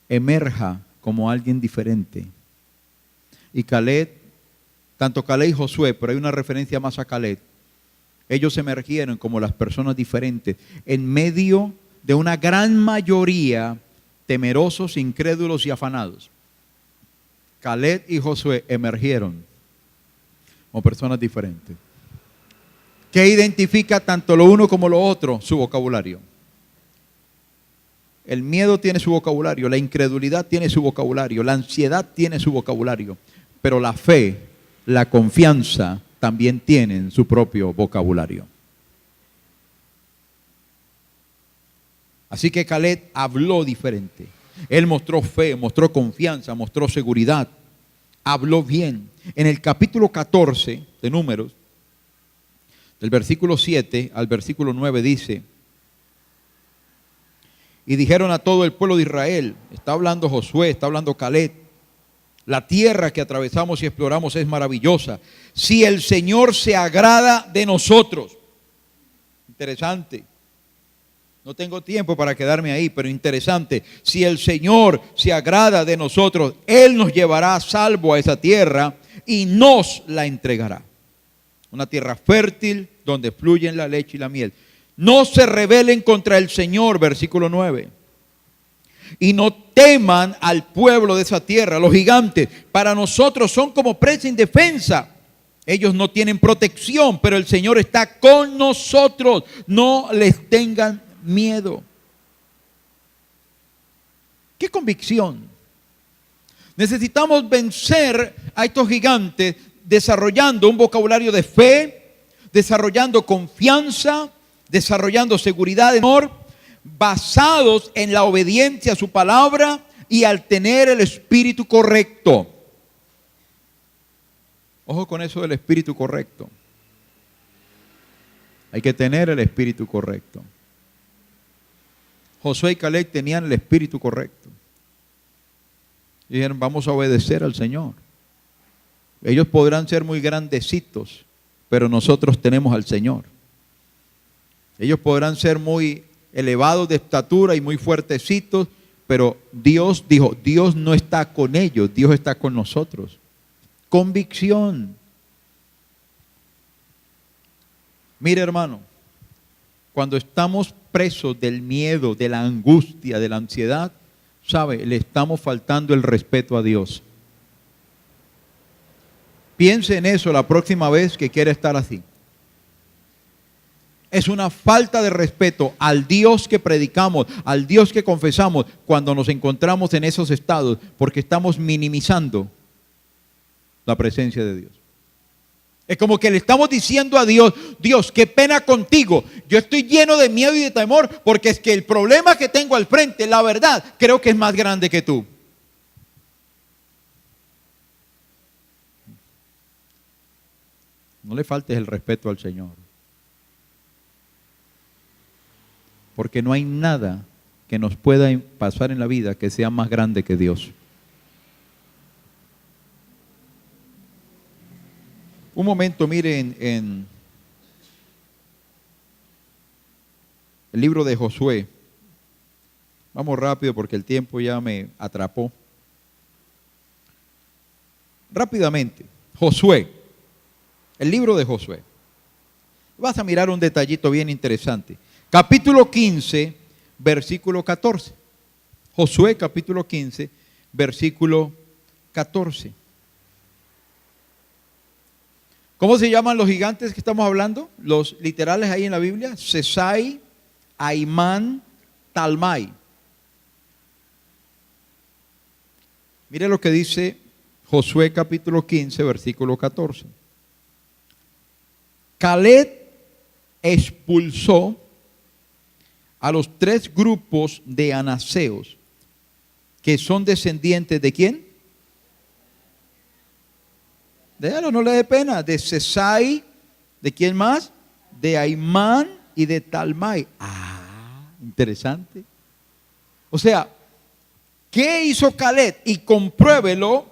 Speaker 1: Emerja como alguien diferente. Y Caleb, tanto Caleb y Josué, pero hay una referencia más a Caleb. Ellos emergieron como las personas diferentes en medio de una gran mayoría temerosos, incrédulos y afanados. Caleb y Josué emergieron como personas diferentes. ¿Qué identifica tanto lo uno como lo otro? Su vocabulario. El miedo tiene su vocabulario, la incredulidad tiene su vocabulario, la ansiedad tiene su vocabulario, pero la fe, la confianza también tienen su propio vocabulario. Así que Caleb habló diferente. Él mostró fe, mostró confianza, mostró seguridad, habló bien. En el capítulo 14 de Números, del versículo 7 al versículo 9 dice: y dijeron a todo el pueblo de Israel, está hablando Josué, está hablando Caleb, la tierra que atravesamos y exploramos es maravillosa. Si el Señor se agrada de nosotros. Interesante. No tengo tiempo para quedarme ahí, pero interesante. Si el Señor se agrada de nosotros, Él nos llevará a salvo a esa tierra y nos la entregará. Una tierra fértil donde fluyen la leche y la miel. No se rebelen contra el Señor, versículo 9. Y no teman al pueblo de esa tierra, los gigantes. Para nosotros son como presa indefensa. Ellos no tienen protección, pero el Señor está con nosotros. No les tengan miedo. ¿Qué convicción? Necesitamos vencer a estos gigantes desarrollando un vocabulario de fe, desarrollando confianza, desarrollando seguridad, amor, basados en la obediencia a su palabra y al tener el espíritu correcto. Ojo con eso del espíritu correcto. Hay que tener el espíritu correcto. Josué y Caleb tenían el espíritu correcto. Y dijeron, vamos a obedecer al Señor. Ellos podrán ser muy grandecitos, pero nosotros tenemos al Señor. Ellos podrán ser muy elevados de estatura y muy fuertecitos, pero Dios dijo, Dios no está con ellos, Dios está con nosotros. Convicción. Mire, hermano, cuando estamos presos del miedo, de la angustia, de la ansiedad, ¿sabe? Le estamos faltando el respeto a Dios. Piense en eso la próxima vez que quiera estar así. Es una falta de respeto al Dios que predicamos, al Dios que confesamos cuando nos encontramos en esos estados, porque estamos minimizando la presencia de Dios. Es como que le estamos diciendo a Dios, Dios, qué pena contigo. Yo estoy lleno de miedo y de temor porque es que el problema que tengo al frente, la verdad, creo que es más grande que tú. No le faltes el respeto al Señor. Porque no hay nada que nos pueda pasar en la vida que sea más grande que Dios. Un momento, miren, en el libro de Josué. Vamos rápido porque el tiempo ya me atrapó. Rápidamente, Josué, el libro de Josué. Vas a mirar un detallito bien interesante. Capítulo 15, versículo 14. Josué, capítulo 15, versículo 14. ¿Cómo se llaman los gigantes que estamos hablando? Los literales ahí en la Biblia. Sesai, Aimán, Talmai. Mire lo que dice Josué capítulo 15, versículo 14. Caleb expulsó a los 3 grupos de anaseos, que son descendientes ¿de quién? Déjalo, no le dé pena. De Sesai, ¿de quién más? De Aimán y de Talmai. Ah, interesante. O sea, ¿qué hizo Caleb? Y compruébelo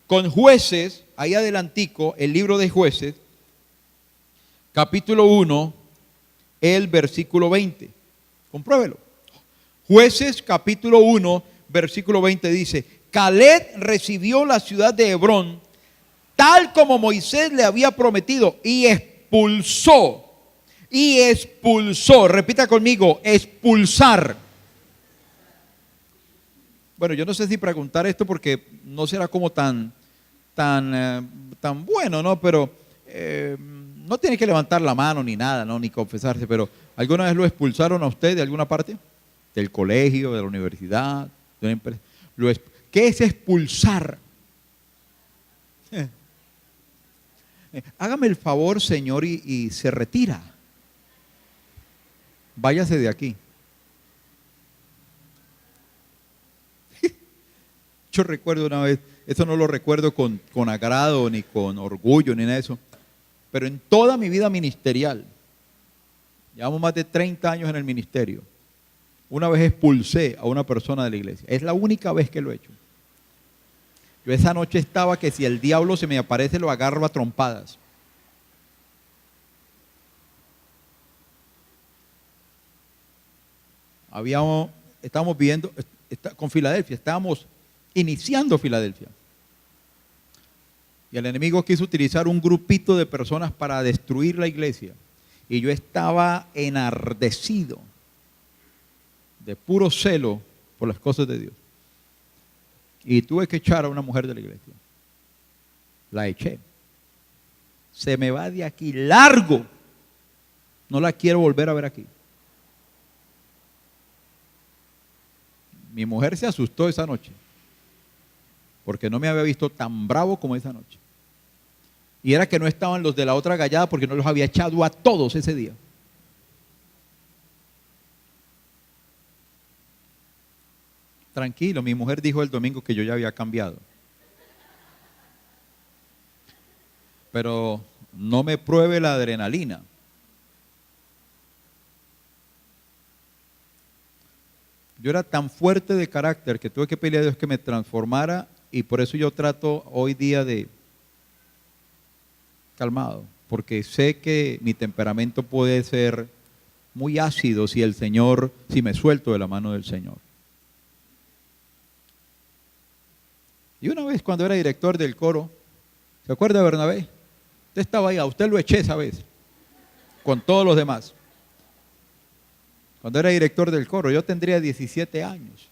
Speaker 1: con Jueces, ahí adelantico, el libro de Jueces, capítulo 1, el versículo 20. Compruébelo. Jueces, capítulo 1, versículo 20 dice, Caleb recibió la ciudad de Hebrón, tal como Moisés le había prometido, y expulsó, repita conmigo, expulsar. Bueno, yo no sé si preguntar esto porque no será como tan bueno, ¿no? Pero no tiene que levantar la mano ni nada, ¿no? Ni confesarse, pero ¿alguna vez lo expulsaron a usted de alguna parte? Del colegio, de la universidad, de una empresa. ¿Qué es expulsar? Hágame el favor, señor, y se retira. Váyase de aquí. Yo recuerdo una vez, esto no lo recuerdo con agrado, ni con orgullo, ni nada de eso, pero en toda mi vida ministerial, llevamos más de 30 años en el ministerio, una vez expulsé a una persona de la iglesia. Es la única vez que lo he hecho. Yo esa noche estaba que si el diablo se me aparece lo agarro a trompadas. Estábamos viviendo con Filadelfia, estábamos iniciando Filadelfia. Y el enemigo quiso utilizar un grupito de personas para destruir la iglesia. Y yo estaba enardecido de puro celo por las cosas de Dios. Y tuve que echar a una mujer de la iglesia. La eché. Se me va de aquí largo. No la quiero volver a ver aquí. Mi mujer se asustó esa noche, porque no me había visto tan bravo como esa noche. Y era que no estaban los de la otra gallada porque no los había echado a todos ese día. Tranquilo, mi mujer dijo el domingo que yo ya había cambiado. Pero no me pruebe la adrenalina. Yo era tan fuerte de carácter que tuve que pedirle a Dios que me transformara, y por eso yo trato hoy día de calmado, porque sé que mi temperamento puede ser muy ácido si me suelto de la mano del Señor. Y una vez cuando era director del coro, ¿se acuerda de Bernabé? Usted estaba ahí, a usted lo eché esa vez, con todos los demás. Cuando era director del coro, yo tendría 17 años.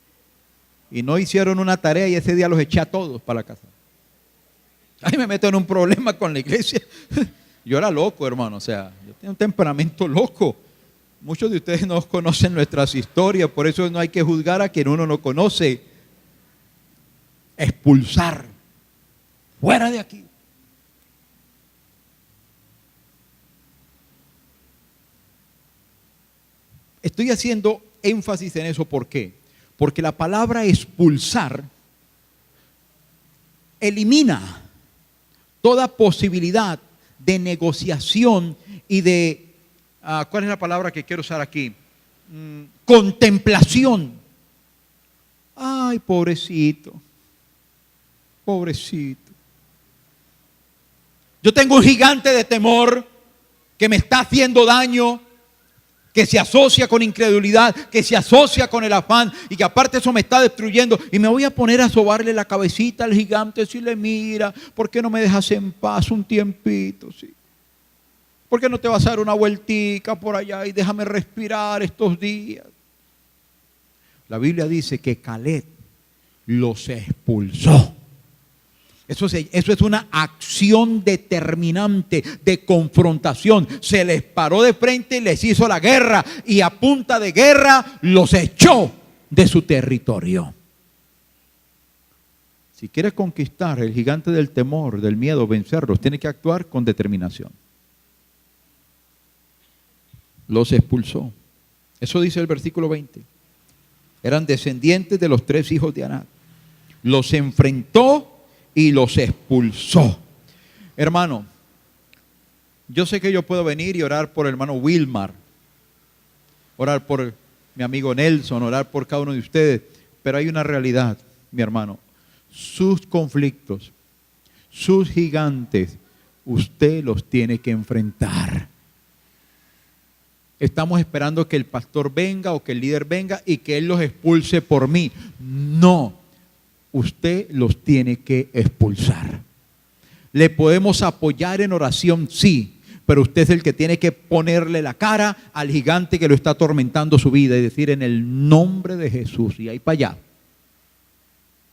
Speaker 1: Y no hicieron una tarea y ese día los eché a todos para la casa. Ahí me meto en un problema con la iglesia. Yo era loco, hermano, o sea, yo tenía un temperamento loco. Muchos de ustedes no conocen nuestras historias, por eso no hay que juzgar a quien uno no conoce. Expulsar. Fuera de aquí. Estoy haciendo énfasis en eso, ¿por qué? Porque la palabra expulsar elimina toda posibilidad de negociación y de, ¿cuál es la palabra que quiero usar aquí? Contemplación. Ay, pobrecito, pobrecito. Yo tengo un gigante de temor que me está haciendo daño, que se asocia con incredulidad, que se asocia con el afán y que aparte eso me está destruyendo, y me voy a poner a sobarle la cabecita al gigante si le mira, ¿por qué no me dejas en paz un tiempito? ¿Sí? ¿Por qué no te vas a dar una vueltica por allá y déjame respirar estos días? La Biblia dice que Caleb los expulsó. Eso es una acción determinante de confrontación. Se les paró de frente y les hizo la guerra, y a punta de guerra los echó de su territorio. Si quieres conquistar el gigante del temor, del miedo, vencerlos, tiene que actuar con determinación. Los expulsó. Eso dice el versículo 20. Eran descendientes de los 3 hijos de Anac. Los enfrentó y los expulsó. Hermano, yo sé que yo puedo venir y orar por el hermano Wilmar, orar por mi amigo Nelson, orar por cada uno de ustedes, pero hay una realidad, mi hermano. Sus conflictos, sus gigantes, usted los tiene que enfrentar. Estamos esperando que el pastor venga o que el líder venga y que él los expulse por mí. No. Usted los tiene que expulsar. Le podemos apoyar en oración, sí, pero usted es el que tiene que ponerle la cara al gigante que lo está atormentando su vida y decir en el nombre de Jesús, y ahí para allá.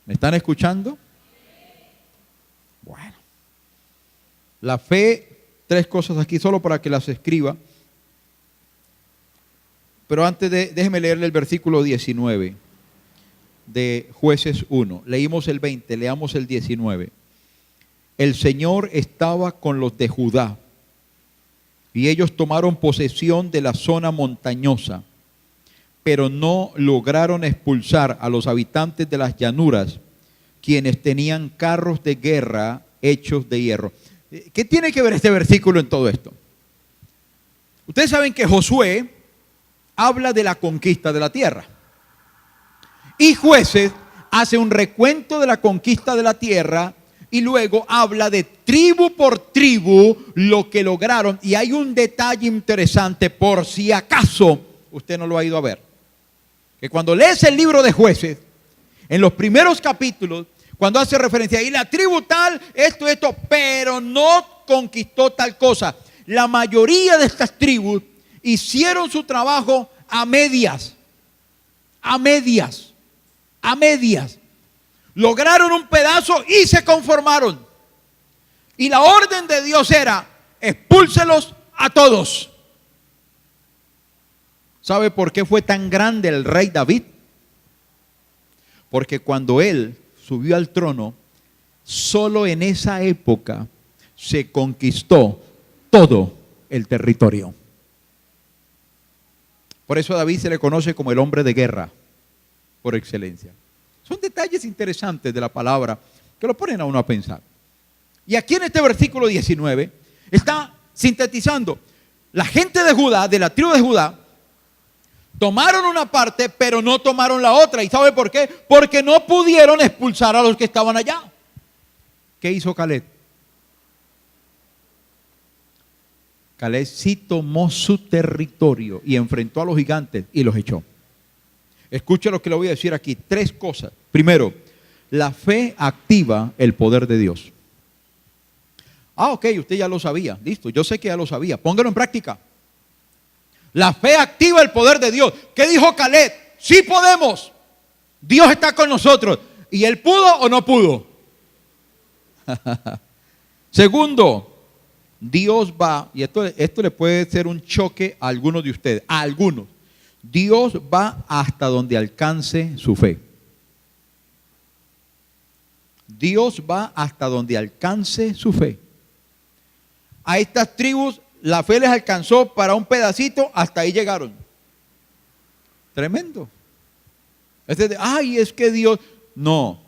Speaker 1: ¿Me están escuchando? Bueno. La fe, tres cosas aquí, solo para que las escriba. Pero antes déjeme leerle el versículo 19 de Jueces 1. Leímos el 20, leamos el 19. El Señor estaba con los de Judá, y ellos tomaron posesión de la zona montañosa, pero no lograron expulsar a los habitantes de las llanuras, quienes tenían carros de guerra hechos de hierro. ¿Qué tiene que ver este versículo en todo esto? Ustedes saben que Josué habla de la conquista de la tierra, y Jueces hace un recuento de la conquista de la tierra, y luego habla de tribu por tribu lo que lograron. Y hay un detalle interesante, por si acaso usted no lo ha ido a ver, que cuando lees el libro de Jueces, en los primeros capítulos, cuando hace referencia, y la tribu tal, esto, pero no conquistó tal cosa. La mayoría de estas tribus hicieron su trabajo a medias, a medias, a medias. Lograron un pedazo y se conformaron. Y la orden de Dios era: expúlselos a todos. ¿Sabe por qué fue tan grande el rey David? Porque cuando él subió al trono, solo en esa época se conquistó todo el territorio. Por eso a David se le conoce como el hombre de guerra por excelencia. Son detalles interesantes de la palabra que lo ponen a uno a pensar. Y aquí en este versículo 19 está sintetizando: la gente de Judá, de la tribu de Judá, tomaron una parte, pero no tomaron la otra. ¿Y sabe por qué? Porque no pudieron expulsar a los que estaban allá. ¿Qué hizo Caleb? Caleb sí tomó su territorio y enfrentó a los gigantes y los echó. Escuche lo que le voy a decir aquí. Tres cosas. Primero, la fe activa el poder de Dios. Ok, usted ya lo sabía. Listo, yo sé que ya lo sabía. Póngalo en práctica. La fe activa el poder de Dios. ¿Qué dijo Caleb? Sí podemos. Dios está con nosotros. ¿Y él pudo o no pudo? Segundo, Dios va, y esto le puede ser un choque a algunos de ustedes, a algunos. Dios va hasta donde alcance su fe. Dios va hasta donde alcance su fe. A estas tribus la fe les alcanzó para un pedacito, hasta ahí llegaron. Tremendo. Es que Dios, no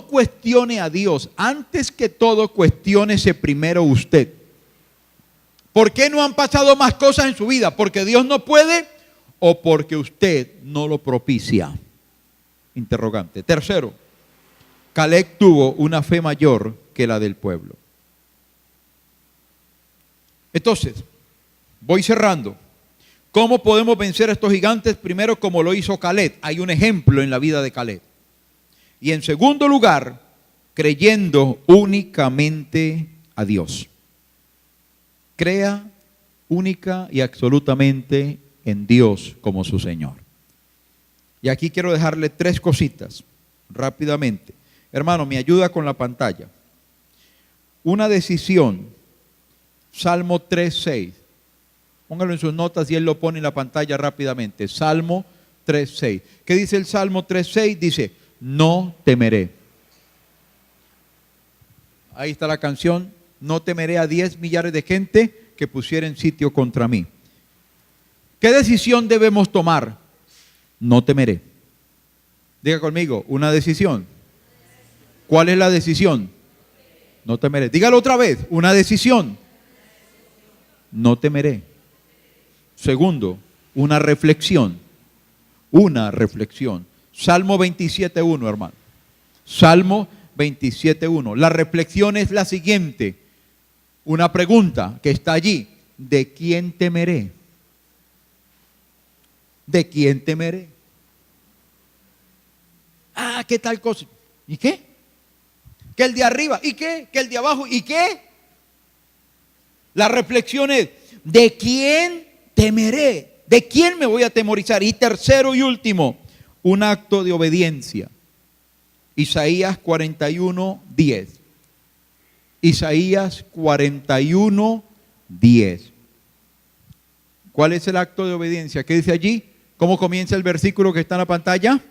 Speaker 1: cuestione a Dios. Antes que todo, cuestiónese primero usted. ¿Por qué no han pasado más cosas en su vida? ¿Porque Dios no puede o porque usted no lo propicia? Interrogante. Tercero, Caleb tuvo una fe mayor que la del pueblo. Entonces, voy cerrando. ¿Cómo podemos vencer a estos gigantes? Primero, como lo hizo Caleb. Hay un ejemplo en la vida de Caleb. Y en segundo lugar, creyendo únicamente a Dios. Crea única y absolutamente en Dios como su Señor. Y aquí quiero dejarle tres cositas rápidamente. Hermano, me ayuda con la pantalla. Una decisión, Salmo 3:6. Póngalo en sus notas y él lo pone en la pantalla rápidamente. Salmo 3:6. ¿Qué dice el Salmo 3:6? Dice: no temeré. Ahí está la canción. No temeré a 10 millares de gente que pusieren sitio contra mí. ¿Qué decisión debemos tomar? No temeré. Diga conmigo, una decisión. ¿Cuál es la decisión? No temeré. Dígalo otra vez, una decisión. No temeré. Segundo, una reflexión. Una reflexión. Salmo 27:1, hermano. Salmo 27:1. La reflexión es la siguiente. Una pregunta que está allí. ¿De quién temeré? ¿De quién temeré? ¿Qué tal cosa? ¿Y qué? ¿Que el de arriba? ¿Y qué? ¿Que el de abajo? ¿Y qué? La reflexión es: ¿de quién temeré? ¿De quién me voy a atemorizar? Y tercero y último, un acto de obediencia. Isaías 41:10. Isaías 41:10. ¿Cuál es el acto de obediencia? ¿Qué dice allí? ¿Cómo comienza el versículo que está en la pantalla?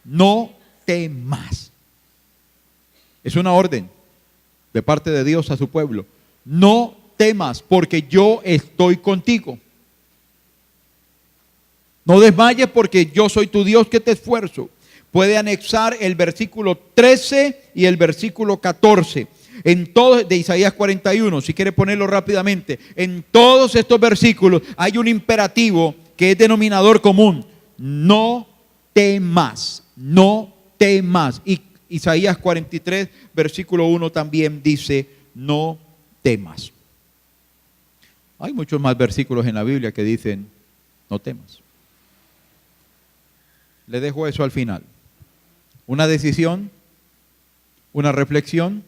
Speaker 1: No temas. Es una orden de parte de Dios a su pueblo. No temas, porque yo estoy contigo. No desmayes, porque yo soy tu Dios que te esfuerzo. Puede anexar el versículo 13 y el versículo 14. En todo, de Isaías 41, si quiere ponerlo rápidamente. En todos estos versículos hay un imperativo que es denominador común. No temas, no temas. Y Isaías 43, versículo 1 también dice, no temas. Hay muchos más versículos en la Biblia que dicen, no temas. Le dejo eso al final. Una decisión, una reflexión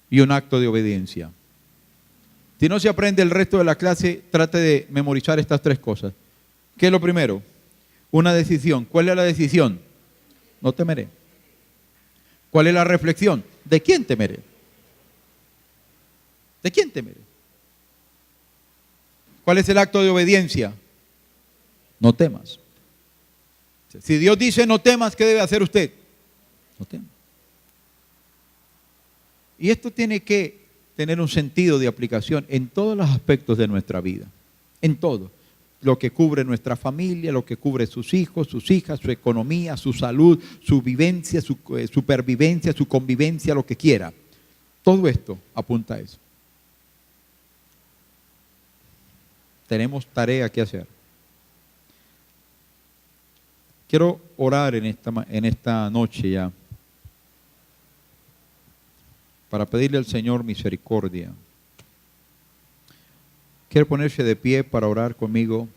Speaker 1: y un acto de obediencia. Si no se aprende el resto de la clase, trate de memorizar estas tres cosas. ¿Qué es lo primero? Una decisión. ¿Cuál es la decisión? No temeré. ¿Cuál es la reflexión? ¿De quién temeré? ¿De quién temeré? ¿Cuál es el acto de obediencia? No temas. Si Dios dice no temas, ¿qué debe hacer usted? No temas. Y esto tiene que tener un sentido de aplicación en todos los aspectos de nuestra vida. En todo. Lo que cubre nuestra familia, lo que cubre sus hijos, sus hijas, su economía, su salud, su vivencia, su supervivencia, su convivencia, lo que quiera. Todo esto apunta a eso. Tenemos tarea que hacer. Quiero orar en esta noche ya para pedirle al Señor misericordia. ¿Quiere ponerse de pie para orar conmigo?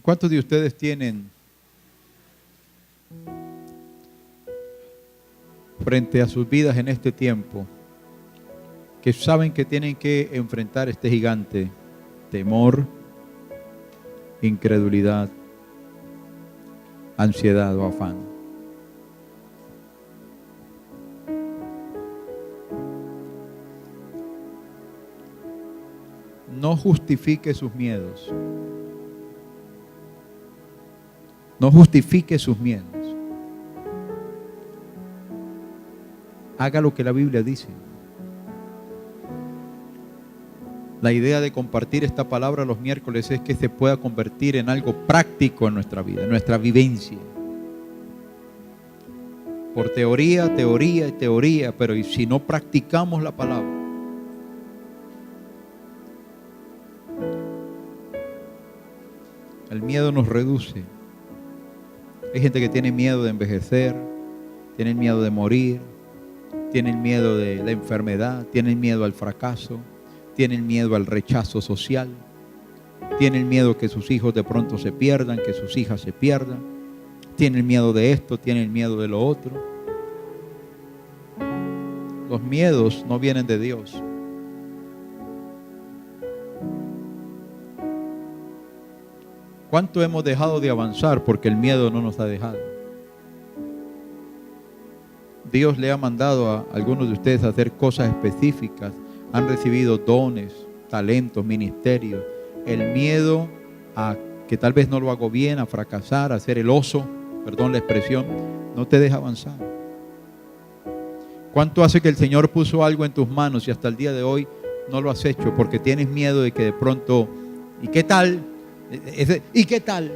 Speaker 1: ¿Cuántos de ustedes tienen frente a sus vidas en este tiempo que saben que tienen que enfrentar este gigante? Temor, incredulidad, ansiedad o afán. No justifique sus miedos. No justifique sus miedos. Haga lo que la Biblia dice. La idea de compartir esta palabra los miércoles es que se pueda convertir en algo práctico en nuestra vida, en nuestra vivencia. Por teoría, teoría y teoría, pero ¿y si no practicamos la palabra? El miedo nos reduce. Hay gente que tiene miedo de envejecer, tienen miedo de morir, tienen miedo de la enfermedad, tienen miedo al fracaso, tienen miedo al rechazo social, tienen miedo que sus hijos de pronto se pierdan, que sus hijas se pierdan, tienen miedo de esto, tienen miedo de lo otro. Los miedos no vienen de Dios. ¿Cuánto hemos dejado de avanzar porque el miedo no nos ha dejado? Dios le ha mandado a algunos de ustedes a hacer cosas específicas. Han recibido dones, talentos, ministerios. El miedo a que tal vez no lo hago bien, a fracasar, a ser el oso, perdón la expresión, no te deja avanzar. ¿Cuánto hace que el Señor puso algo en tus manos y hasta el día de hoy no lo has hecho porque tienes miedo de que de pronto, ¿y qué tal? ¿Y qué tal?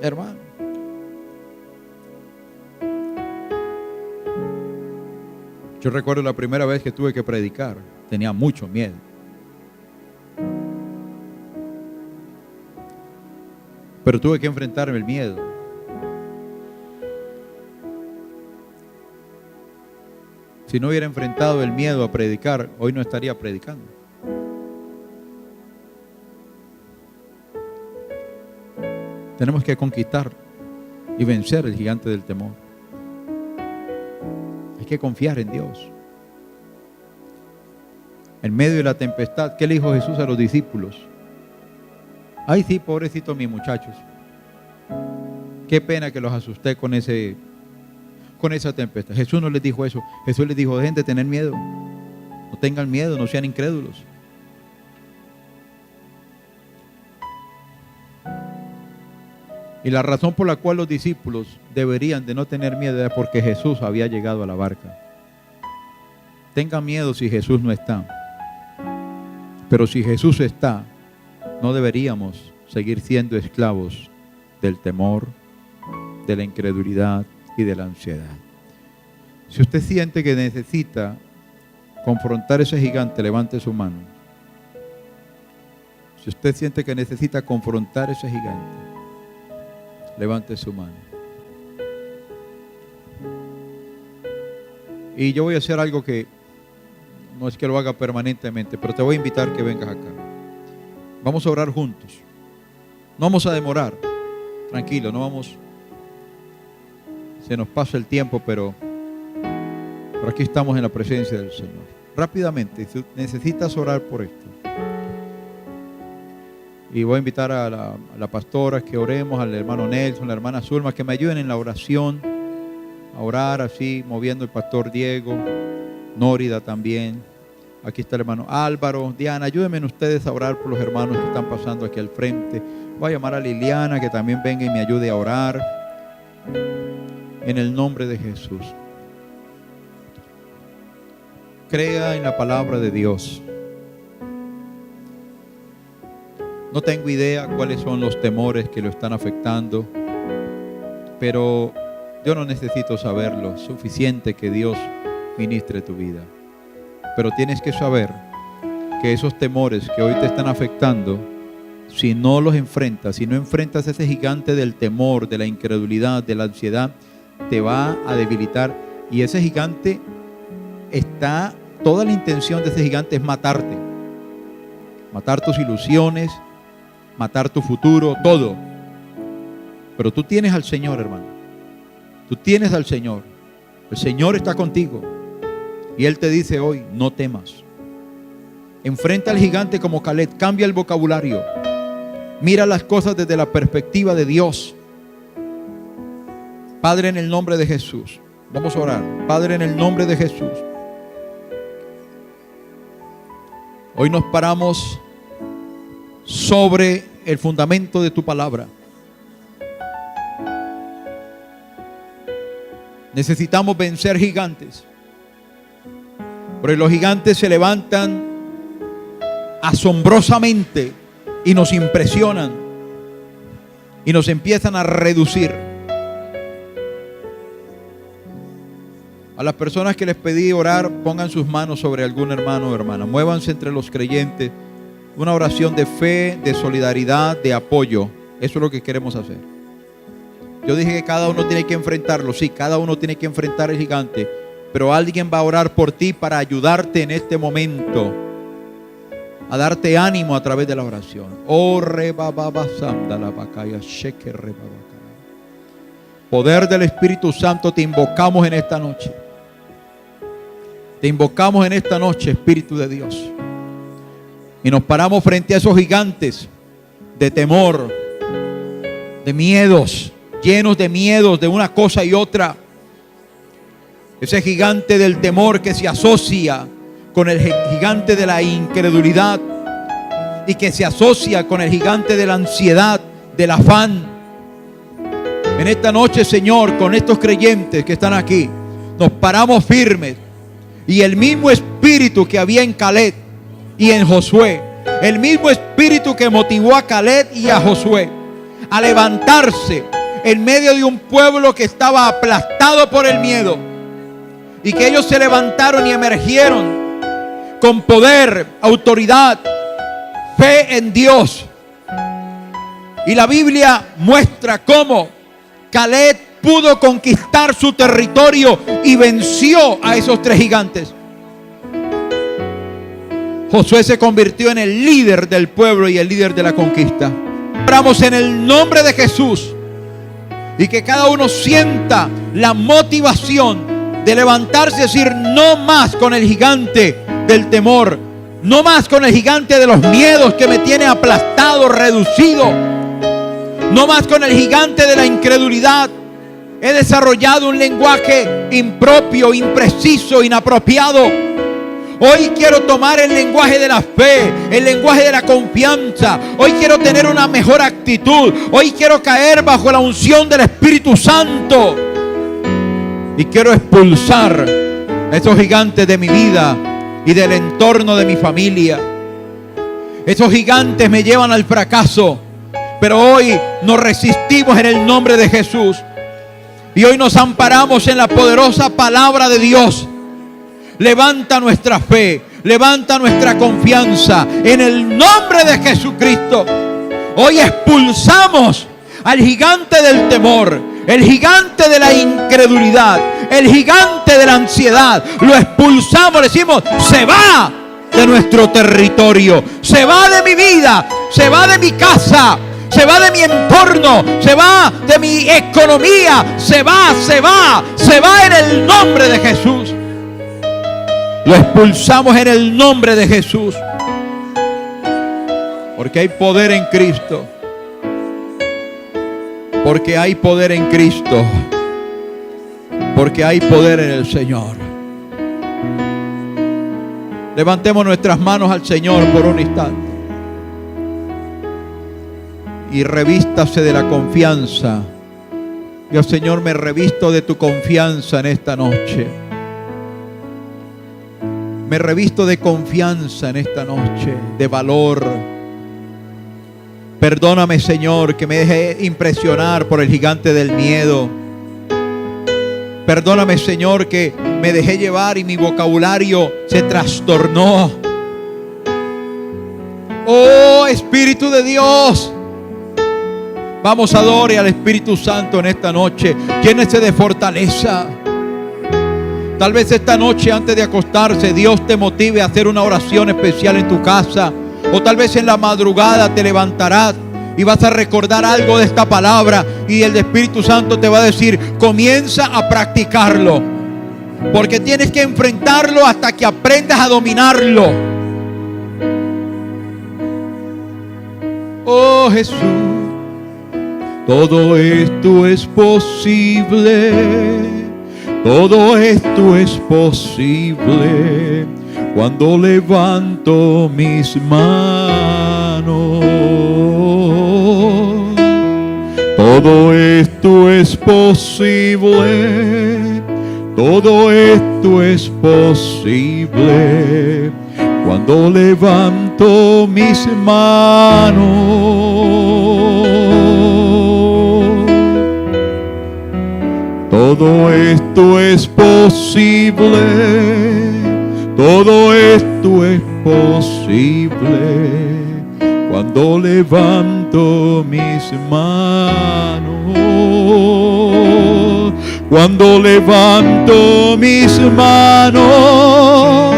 Speaker 1: Hermano, yo recuerdo la primera vez que tuve que predicar, tenía mucho miedo. Pero tuve que enfrentarme el miedo. Si no hubiera enfrentado el miedo a predicar, hoy no estaría predicando. Tenemos que conquistar y vencer el gigante del temor. Hay que confiar en Dios. En medio de la tempestad, ¿qué le dijo Jesús a los discípulos? Ay, sí, pobrecitos mis muchachos. Qué pena que los asusté con esa tempestad. Jesús no les dijo eso. Jesús les dijo, dejen de tener miedo. No tengan miedo, no sean incrédulos. Y la razón por la cual los discípulos deberían de no tener miedo era porque Jesús había llegado a la barca. Tengan miedo si Jesús no está. Pero si Jesús está, no deberíamos seguir siendo esclavos del temor, de la incredulidad y de la ansiedad. Si usted siente que necesita confrontar ese gigante, levante su mano. Si usted siente que necesita confrontar ese gigante, levante su mano. Y yo voy a hacer algo que no es que lo haga permanentemente, pero te voy a invitar que vengas acá. Vamos a orar juntos. No vamos a demorar. Tranquilo, no vamos. Se nos pasa el tiempo, pero aquí estamos en la presencia del Señor. Rápidamente, si necesitas orar por esto. Y voy a invitar a la pastora que oremos, al hermano Nelson, la hermana Zulma, que me ayuden en la oración, a orar así, moviendo el pastor Diego, Nórida también. Aquí está el hermano Álvaro, Diana, ayúdenme ustedes a orar por los hermanos que están pasando aquí al frente. Voy a llamar a Liliana que también venga y me ayude a orar. En el nombre de Jesús. Crea en la palabra de Dios. No tengo idea cuáles son los temores que lo están afectando, pero yo no necesito saberlo. Es suficiente que Dios ministre tu vida. Pero tienes que saber que esos temores que hoy te están afectando, si no los enfrentas, si no enfrentas ese gigante del temor, de la incredulidad, de la ansiedad, te va a debilitar. Y ese gigante toda la intención de ese gigante es matarte. Matar tus ilusiones, matar tu futuro, todo. Pero tú tienes al Señor, hermano. Tú tienes al Señor. El Señor está contigo. Y Él te dice hoy, no temas. Enfrenta al gigante como Caleb. Cambia el vocabulario. Mira las cosas desde la perspectiva de Dios. Padre, en el nombre de Jesús. Vamos a orar. Padre, en el nombre de Jesús. Hoy nos paramos sobre el fundamento de tu palabra. Necesitamos vencer gigantes. Porque los gigantes se levantan asombrosamente y nos impresionan y nos empiezan a reducir. A las personas que les pedí orar, pongan sus manos sobre algún hermano o hermana. Muévanse entre los creyentes. Una oración de fe, de solidaridad, de apoyo. Eso es lo que queremos hacer. Yo dije que cada uno tiene que enfrentarlo. Sí, cada uno tiene que enfrentar el gigante. Pero alguien va a orar por ti para ayudarte en este momento. A darte ánimo a través de la oración. Oh, poder del Espíritu Santo, te invocamos en esta noche. Te invocamos en esta noche, Espíritu de Dios. Y nos paramos frente a esos gigantes de temor, de miedos, llenos de miedos de una cosa y otra. Ese gigante del temor que se asocia con el gigante de la incredulidad y que se asocia con el gigante de la ansiedad, del afán. En esta noche, Señor, con estos creyentes que están aquí, nos paramos firmes. Y el mismo espíritu que había en Caleb y en Josué, el mismo espíritu que motivó a Caleb y a Josué a levantarse en medio de un pueblo que estaba aplastado por el miedo, y que ellos se levantaron y emergieron con poder, autoridad, fe en Dios. Y la Biblia muestra cómo Caleb pudo conquistar su territorio y venció a esos tres gigantes. Josué se convirtió en el líder del pueblo y el líder de la conquista. Oramos en el nombre de Jesús. Y que cada uno sienta la motivación de levantarse y decir: no más con el gigante del temor, no más con el gigante de los miedos que me tiene aplastado, reducido, no más con el gigante de la incredulidad. He desarrollado un lenguaje impropio, impreciso, inapropiado. Hoy quiero tomar el lenguaje de la fe, el lenguaje de la confianza. Hoy quiero tener una mejor actitud. Hoy quiero caer bajo la unción del Espíritu Santo. Y quiero expulsar a esos gigantes de mi vida y del entorno de mi familia. Esos gigantes me llevan al fracaso. Pero hoy nos resistimos en el nombre de Jesús. Y hoy nos amparamos en la poderosa palabra de Dios. Levanta nuestra fe, levanta nuestra confianza en el nombre de Jesucristo. Hoy expulsamos al gigante del temor, el gigante de la incredulidad, el gigante de la ansiedad. Lo expulsamos, decimos: se va de nuestro territorio, se va de mi vida, se va de mi casa, se va de mi entorno, se va de mi economía, se va en el nombre de Jesús. Lo expulsamos en el nombre de Jesús. Porque hay poder en Cristo. Porque hay poder en Cristo. Porque hay poder en el Señor. Levantemos nuestras manos al Señor por un instante. Y revístase de la confianza. Yo, Señor, me revisto de tu confianza en esta noche. Me revisto de confianza en esta noche, de valor. Perdóname, Señor, que me dejé impresionar por el gigante del miedo. Perdóname, Señor, que me dejé llevar y mi vocabulario se trastornó. Oh, Espíritu de Dios, vamos a adorar al Espíritu Santo en esta noche. Llénese de fortaleza. Tal vez esta noche, antes de acostarse, Dios te motive a hacer una oración especial en tu casa. O tal vez en la madrugada te levantarás y vas a recordar algo de esta palabra. Y el Espíritu Santo te va a decir: comienza a practicarlo. Porque tienes que enfrentarlo hasta que aprendas a dominarlo. Oh Jesús, todo esto es posible. Todo esto es posible cuando levanto mis manos. Todo esto es posible. Todo esto es posible cuando levanto mis manos. Todo esto es posible, todo esto es posible cuando levanto mis manos. Cuando levanto mis manos,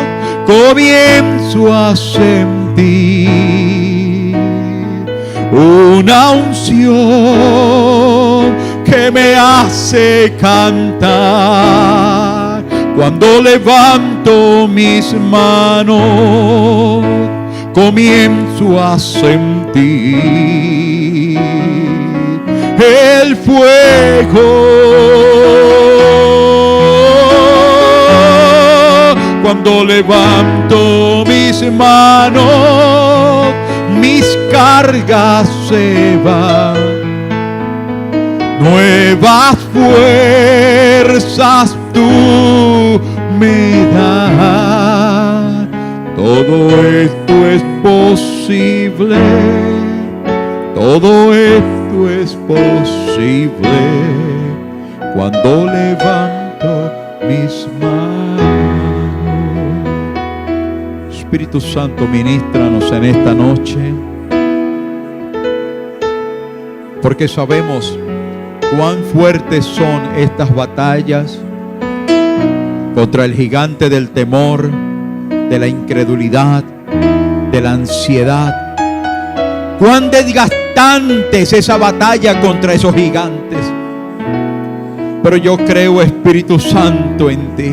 Speaker 1: comienzo a sentir una unción que me hace cantar. Cuando levanto mis manos, comienzo a sentir el fuego. Cuando levanto mis manos, mis cargas se van. Nuevas fuerzas tú me das. Todo esto es posible. Todo esto es posible cuando levanto mis manos. Espíritu Santo, ministranos en esta noche, porque sabemos cuán fuertes son estas batallas contra el gigante del temor, de la incredulidad, de la ansiedad. Cuán desgastante es esa batalla contra esos gigantes. Pero yo creo, Espíritu Santo, en ti.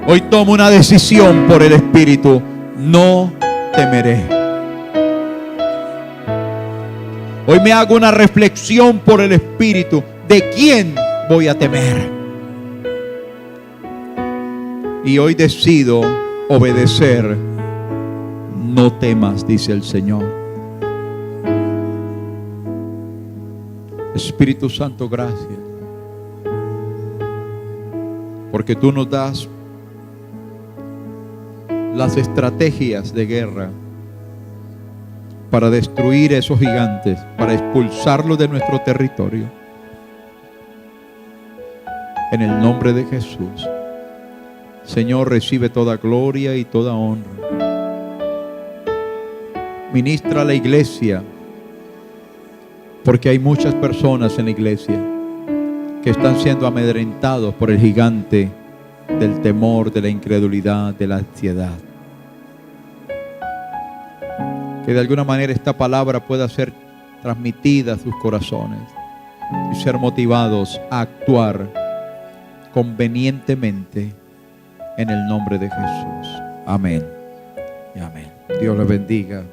Speaker 1: Hoy tomo una decisión por el Espíritu. No temeré. Hoy me hago una reflexión por el Espíritu. ¿De quién voy a temer? Y hoy decido obedecer. No temas, dice el Señor. Espíritu Santo, gracias. Porque tú nos das las estrategias de guerra para destruir esos gigantes, para expulsarlos de nuestro territorio. En el nombre de Jesús. Señor, recibe toda gloria y toda honra. Ministra a la iglesia, porque hay muchas personas en la iglesia que están siendo amedrentados por el gigante del temor, de la incredulidad, de la ansiedad. Que de alguna manera esta palabra pueda ser transmitida a sus corazones y ser motivados a actuar convenientemente en el nombre de Jesús. Amén y amén. Dios les bendiga.